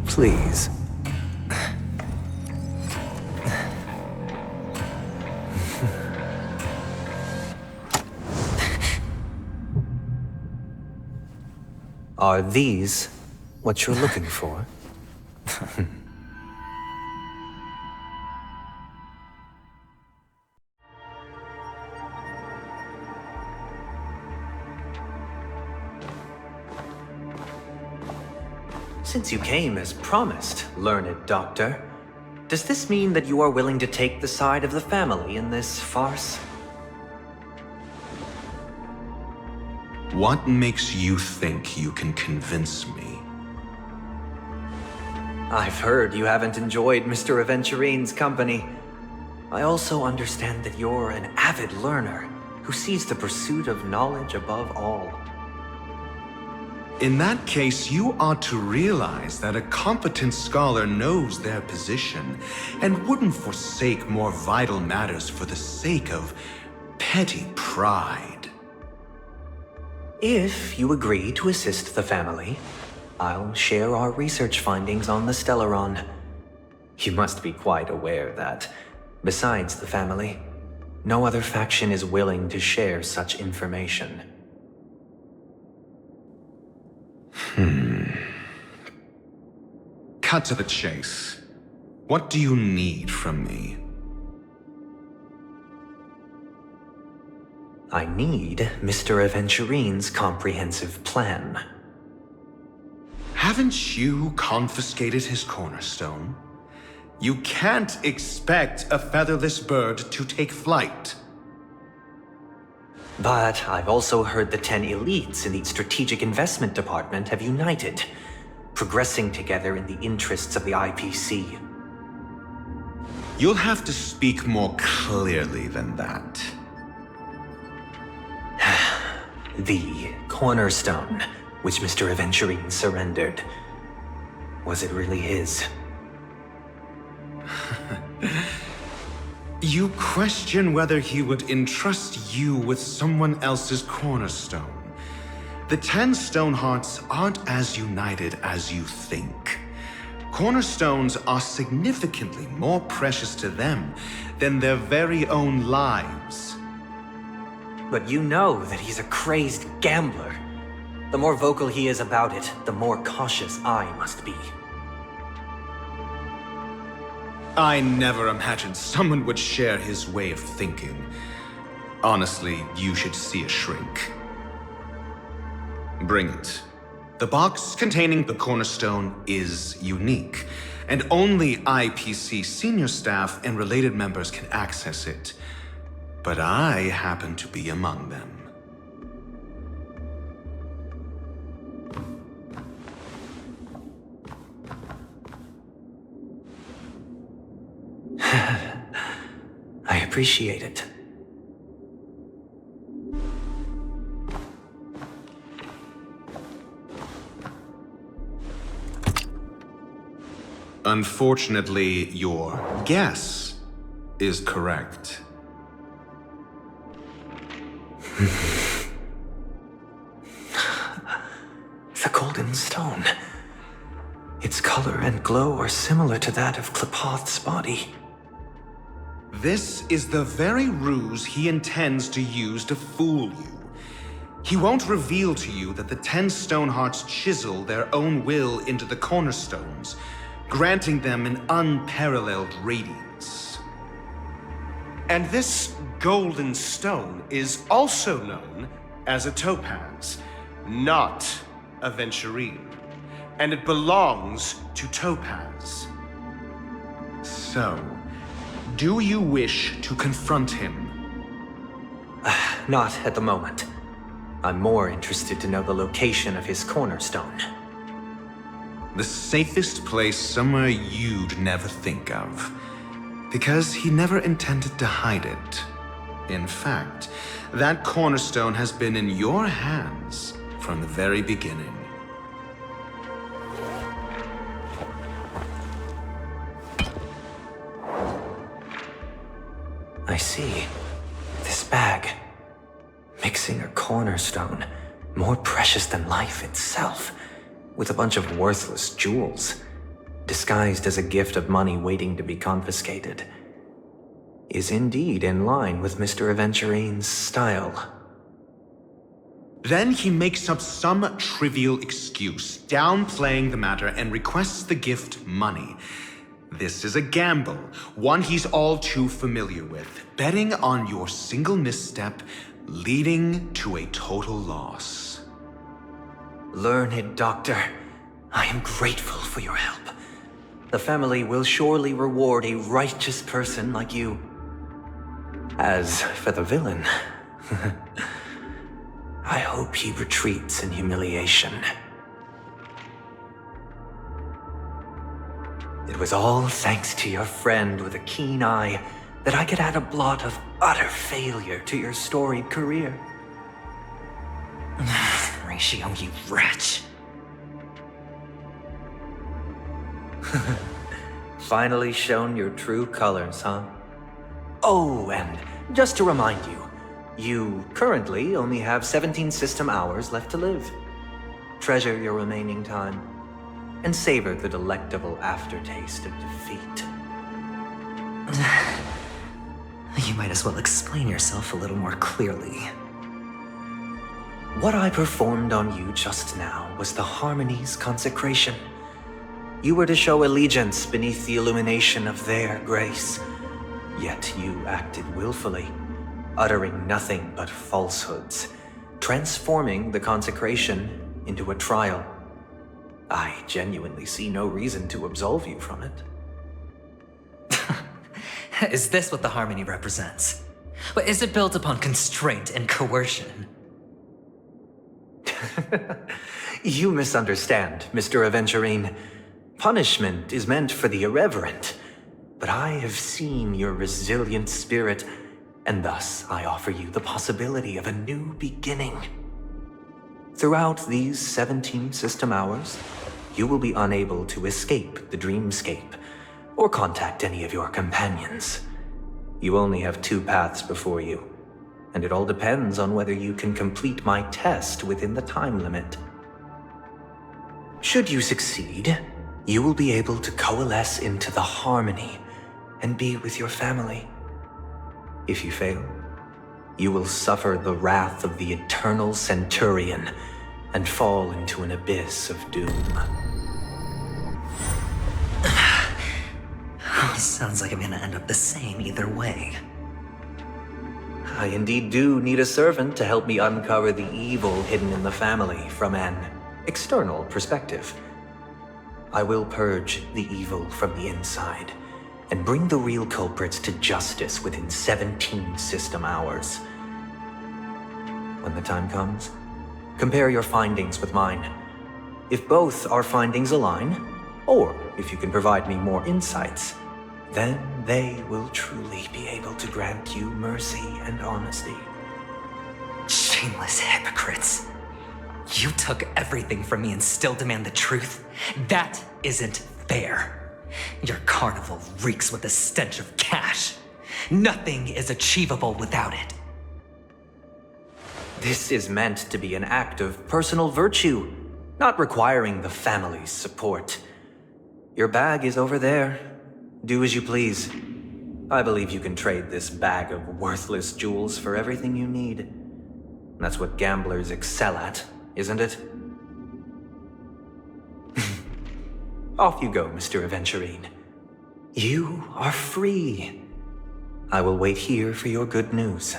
Please. Are these what you're looking for? Since you came as promised, learned doctor, does this mean that you are willing to take the side of the family in this farce? What makes you think you can convince me? I've heard you haven't enjoyed Mr. Aventurine's company. I also understand that you're an avid learner who sees the pursuit of knowledge above all. In that case, you ought to realize that a competent scholar knows their position and wouldn't forsake more vital matters for the sake of petty pride. If you agree to assist the family, I'll share our research findings on the Stellaron. You must be quite aware that, besides the family, no other faction is willing to share such information. Cut to the chase. What do you need from me? I need Mr. Aventurine's comprehensive plan. Haven't you confiscated his cornerstone? You can't expect a featherless bird to take flight. But I've also heard the 10 elites in the Strategic Investment Department have united, progressing together in the interests of the IPC. You'll have to speak more clearly than that. The cornerstone, which Mr. Aventurine surrendered. Was it really his? You question whether he would entrust you with someone else's cornerstone. The 10 Stonehearts aren't as united as you think. Cornerstones are significantly more precious to them than their very own lives. But you know that he's a crazed gambler. The more vocal he is about it, the more cautious I must be. I never imagined someone would share his way of thinking. Honestly, you should see a shrink. Bring it. The box containing the cornerstone is unique, and only IPC senior staff and related members can access it. But I happen to be among them. I appreciate it. Unfortunately, your guess is correct. The golden stone. Its color and glow are similar to that of Klepoth's body. This is the very ruse he intends to use to fool you. He won't reveal to you that the 10 Stonehearts chisel their own will into the cornerstones, granting them an unparalleled radiance. And this golden stone is also known as a topaz, not a Venturine. And it belongs to Topaz. So, do you wish to confront him? Not at the moment. I'm more interested to know the location of his cornerstone. The safest place somewhere you'd never think of. Because he never intended to hide it. In fact, that cornerstone has been in your hands from the very beginning. I see. This bag. Mixing a cornerstone, more precious than life itself, with a bunch of worthless jewels, disguised as a gift of money waiting to be confiscated, is indeed in line with Mr. Aventurine's style. Then he makes up some trivial excuse, downplaying the matter, and requests the gift money. This is a gamble, one he's all too familiar with, betting on your single misstep, leading to a total loss. Learned doctor, I am grateful for your help. The family will surely reward a righteous person like you. As for the villain, I hope he retreats in humiliation. It was all thanks to your friend with a keen eye that I could add a blot of utter failure to your storied career. Ratio, you wretch. Finally shown your true colors, huh? Oh, and just to remind you, you currently only have 17 system hours left to live. Treasure your remaining time, and savor the delectable aftertaste of defeat. You might as well explain yourself a little more clearly. What I performed on you just now was the Harmony's consecration. You were to show allegiance beneath the illumination of their grace, yet you acted willfully, uttering nothing but falsehoods, transforming the consecration into a trial. I genuinely see no reason to absolve you from it. Is this what the Harmony represents? But is it built upon constraint and coercion? You misunderstand, Mr. Aventurine. Punishment is meant for the irreverent, but I have seen your resilient spirit, and thus I offer you the possibility of a new beginning. Throughout these 17 system hours, you will be unable to escape the dreamscape or contact any of your companions. You only have 2 paths before you, and it all depends on whether you can complete my test within the time limit. Should you succeed, you will be able to coalesce into the Harmony and be with your family. If you fail, you will suffer the wrath of the Eternal Centurion and fall into an abyss of doom. Sounds like I'm gonna end up the same either way. I indeed do need a servant to help me uncover the evil hidden in the family from an external perspective. I will purge the evil from the inside and bring the real culprits to justice within 17 system hours. When the time comes, compare your findings with mine. If both our findings align, or if you can provide me more insights, then they will truly be able to grant you mercy and honesty. Shameless hypocrites. You took everything from me and still demand the truth? That isn't fair. Your carnival reeks with the stench of cash. Nothing is achievable without it. This is meant to be an act of personal virtue, not requiring the family's support. Your bag is over there. Do as you please. I believe you can trade this bag of worthless jewels for everything you need. That's what gamblers excel at, isn't it? Off you go, Mr. Aventurine. You are free. I will wait here for your good news.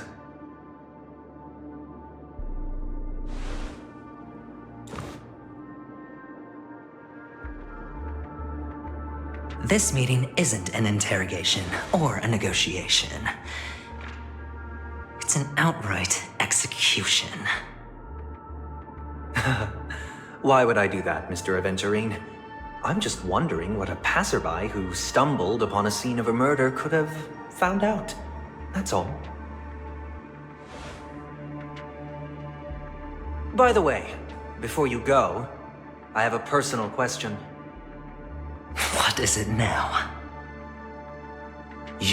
This meeting isn't an interrogation or a negotiation. It's an outright execution. Why would I do that, Mr. Aventurine? I'm just wondering what a passerby who stumbled upon a scene of a murder could have found out. That's all. By the way, before you go, I have a personal question. What is it now? Do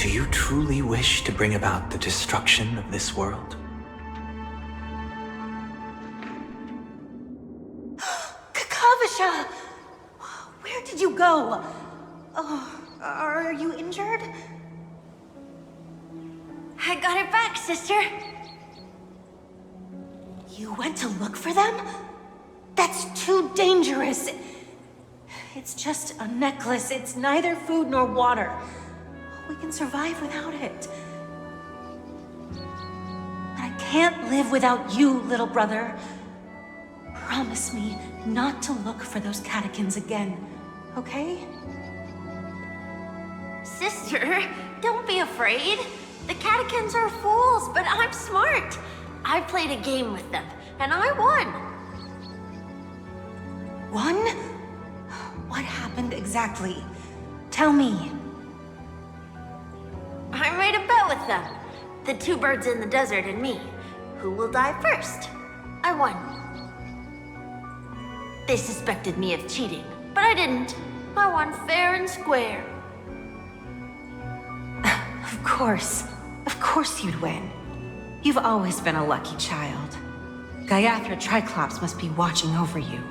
you truly wish to bring about the destruction of this world? Kakavasha! Where did you go? Oh, are you injured? I got it back, sister. You went to look for them? That's too dangerous. It's just a necklace. It's neither food nor water. We can survive without it. But I can't live without you, little brother. Promise me not to look for those catechins again, okay? Sister, don't be afraid. The catechins are fools, but I'm smart. I played a game with them, and I won. Won? What happened exactly? Tell me. I made a bet with them. The 2 birds in the desert and me. Who will die first? I won. They suspected me of cheating, but I didn't. I won fair and square. Of course. Of course you'd win. You've always been a lucky child. Gaiathra Triclops must be watching over you.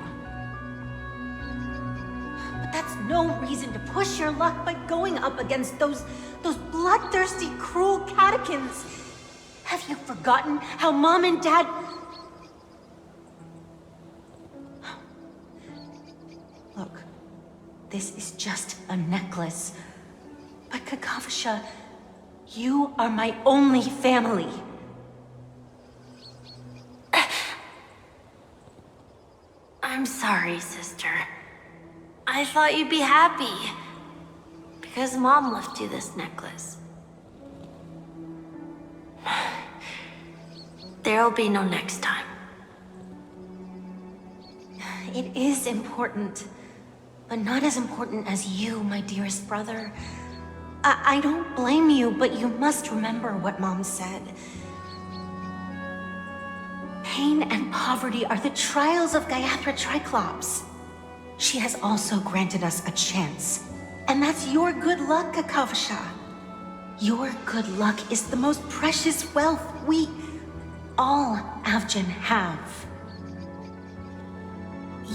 But that's no reason to push your luck by going up against those bloodthirsty, cruel catechins. Have you forgotten how Mom and Dad... Look, this is just a necklace. But Kakavasha. You are my only family. I'm sorry, sister. I thought you'd be happy. Because Mom left you this necklace. There'll be no next time. It is important, but not as important as you, my dearest brother. I don't blame you, but you must remember what Mom said. Pain and poverty are the trials of Gayatri Triclops. She has also granted us a chance. And that's your good luck, Kakavasha. Your good luck is the most precious wealth we all Avgin have.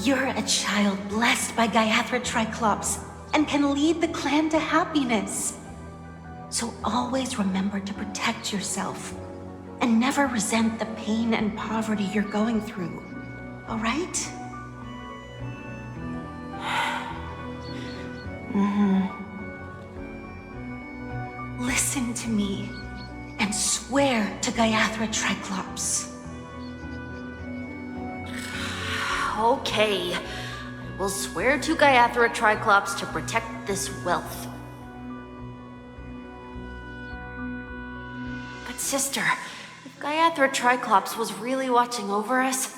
You're a child blessed by Gayatri Triclops and can lead the clan to happiness. So always remember to protect yourself and never resent the pain and poverty you're going through, all right? Listen to me and swear to Gayatri Triclops. Okay. I will swear to Gayatri Triclops to protect this wealth. But sister, if Gayatri Triclops was really watching over us,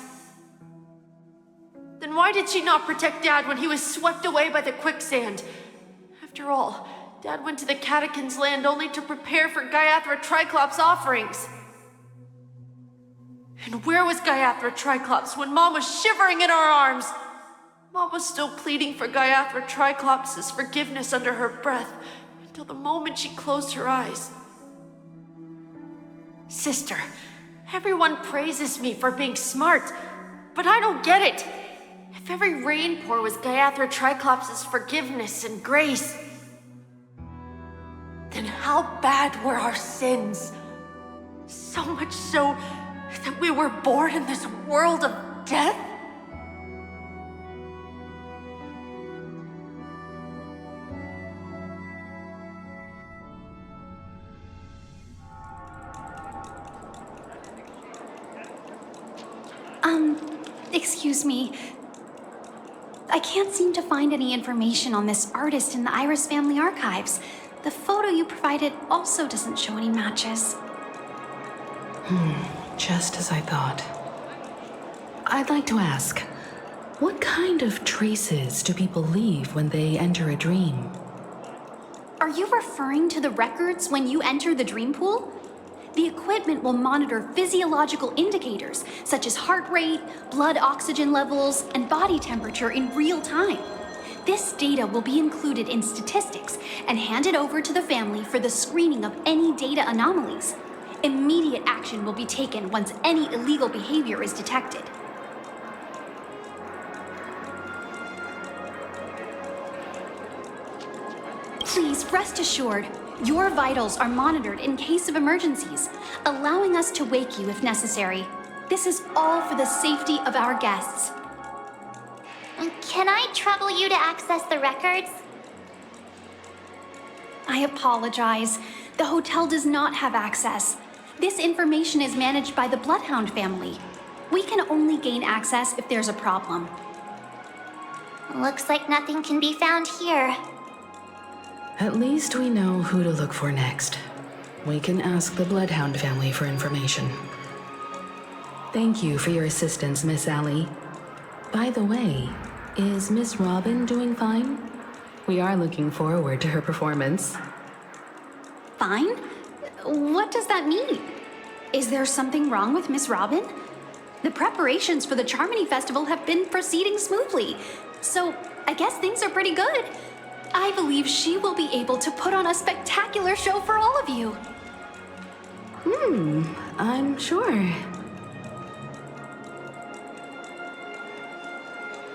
then why did she not protect Dad when he was swept away by the quicksand? After all, Dad went to the Catechins' land only to prepare for Gayatri Triclops' offerings. And where was Gayatri Triclops when Mom was shivering in our arms? Mom was still pleading for Gayatri Triclops' forgiveness under her breath until the moment she closed her eyes. Sister, everyone praises me for being smart, but I don't get it. If every rain pour was Gayatri Triclops' forgiveness and grace, then how bad were our sins? So much so that we were born in this world of death? Excuse me. I can't seem to find any information on this artist in the Iris family archives. The photo you provided also doesn't show any matches. Just as I thought. I'd like to ask, what kind of traces do people leave when they enter a dream? Are you referring to the records when you enter the dream pool? The equipment will monitor physiological indicators such as heart rate, blood oxygen levels, and body temperature in real time. This data will be included in statistics and handed over to the family for the screening of any data anomalies. Immediate action will be taken once any illegal behavior is detected. Please rest assured, your vitals are monitored in case of emergencies, allowing us to wake you if necessary. This is all for the safety of our guests. Can I trouble you to access the records? I apologize. The hotel does not have access. This information is managed by the Bloodhound family. We can only gain access if there's a problem. Looks like nothing can be found here. At least we know who to look for next. We can ask the Bloodhound family for information. Thank you for your assistance, Miss Allie. By the way, is Miss Robin doing fine? We are looking forward to her performance. Fine? What does that mean? Is there something wrong with Miss Robin? The preparations for the Charmony Festival have been proceeding smoothly, so I guess things are pretty good. I believe she will be able to put on a spectacular show for all of you. I'm sure.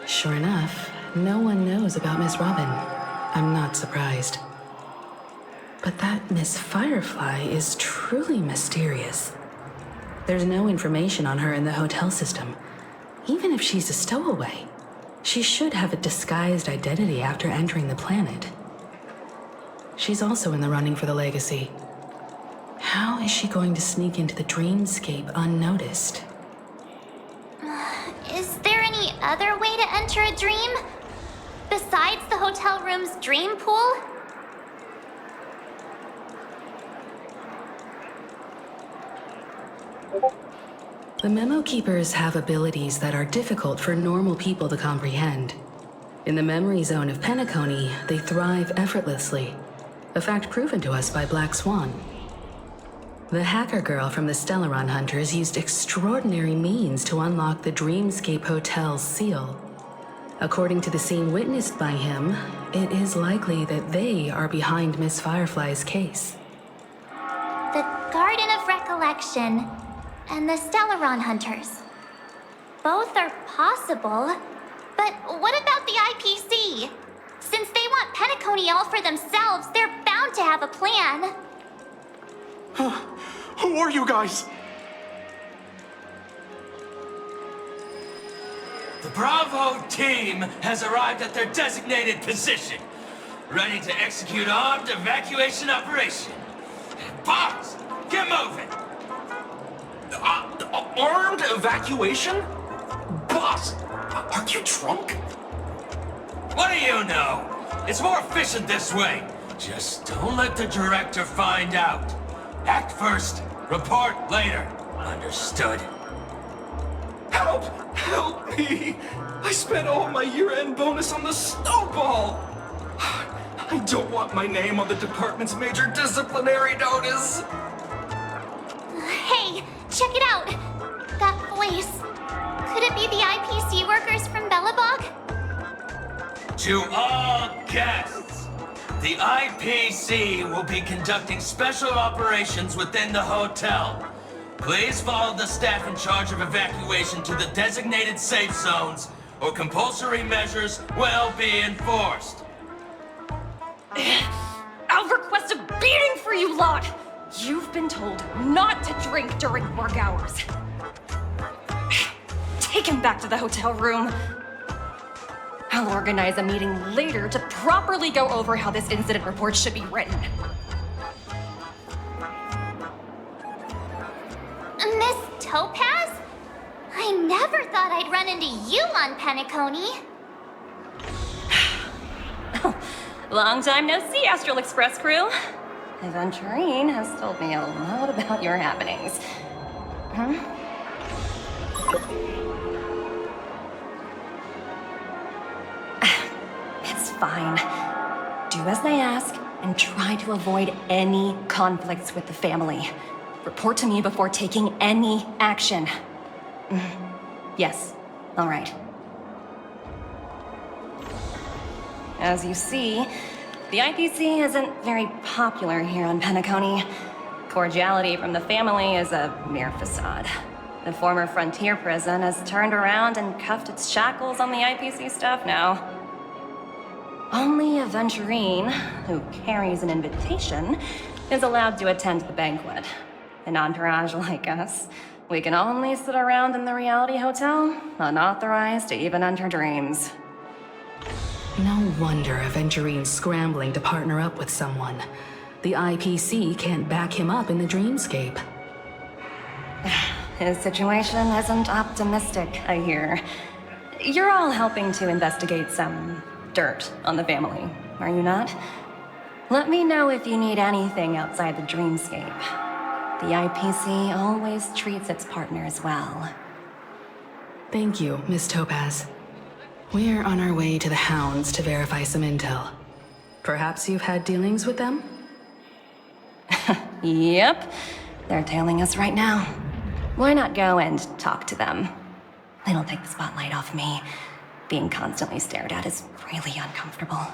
Sure enough, no one knows about Miss Robin. I'm not surprised. But that Miss Firefly is truly mysterious. There's no information on her in the hotel system. Even if she's a stowaway, she should have a disguised identity after entering the planet. She's also in the running for the legacy. How is she going to sneak into the dreamscape unnoticed? Is there any other way to enter a dream? Besides the hotel room's dream pool? The Memo Keepers have abilities that are difficult for normal people to comprehend. In the memory zone of Penacony, they thrive effortlessly, a fact proven to us by Black Swan. The hacker girl from the Stellaron Hunters used extraordinary means to unlock the Dreamscape Hotel's seal. According to the scene witnessed by him, it is likely that they are behind Miss Firefly's case. The Garden of Recollection and the Stellaron Hunters. Both are possible, but what about the IPC? Since they want Penacony all for themselves, they're bound to have a plan. Who are you guys? The Bravo team has arrived at their designated position, ready to execute armed evacuation operation. Boss, get moving! Armed evacuation? Boss, are you drunk? What do you know? It's more efficient this way. Just don't let the director find out. Act first, report later. Understood? Help! Help me! I spent all my year-end bonus on the snowball! I don't want my name on the department's major disciplinary notice! Hey, check it out! That voice. Could it be the IPC workers from Bellabog? To all guests, the IPC will be conducting special operations within the hotel. Please follow the staff in charge of evacuation to the designated safe zones, or compulsory measures will be enforced. I'll request a beating for you lot! You've been told not to drink during work hours. Take him back to the hotel room. I'll organize a meeting later to properly go over how this incident report should be written. Miss Topaz? I never thought I'd run into you on Penacony. Long time no see, Astral Express crew. Aventurine has told me a lot about your happenings. It's fine. Do as they ask and try to avoid any conflicts with the family. Report to me before taking any action. Yes, all right. As you see, the IPC isn't very popular here on Penacony. Cordiality from the family is a mere facade. The former frontier prison has turned around and cuffed its shackles on the IPC staff now. Only Aventurine, who carries an invitation, is allowed to attend the banquet. An entourage like us, we can only sit around in the reality hotel, unauthorized to even enter dreams. No wonder Aventurine's scrambling to partner up with someone. The IPC can't back him up in the dreamscape. His situation isn't optimistic, I hear. You're all helping to investigate some dirt on the family, are you not? Let me know if you need anything outside the dreamscape. The IPC always treats its partners well. Thank you, Miss Topaz. We're on our way to the Hounds to verify some intel. Perhaps you've had dealings with them? Yep. They're tailing us right now. Why not go and talk to them? It'll take the spotlight off me. Being constantly stared at is really uncomfortable.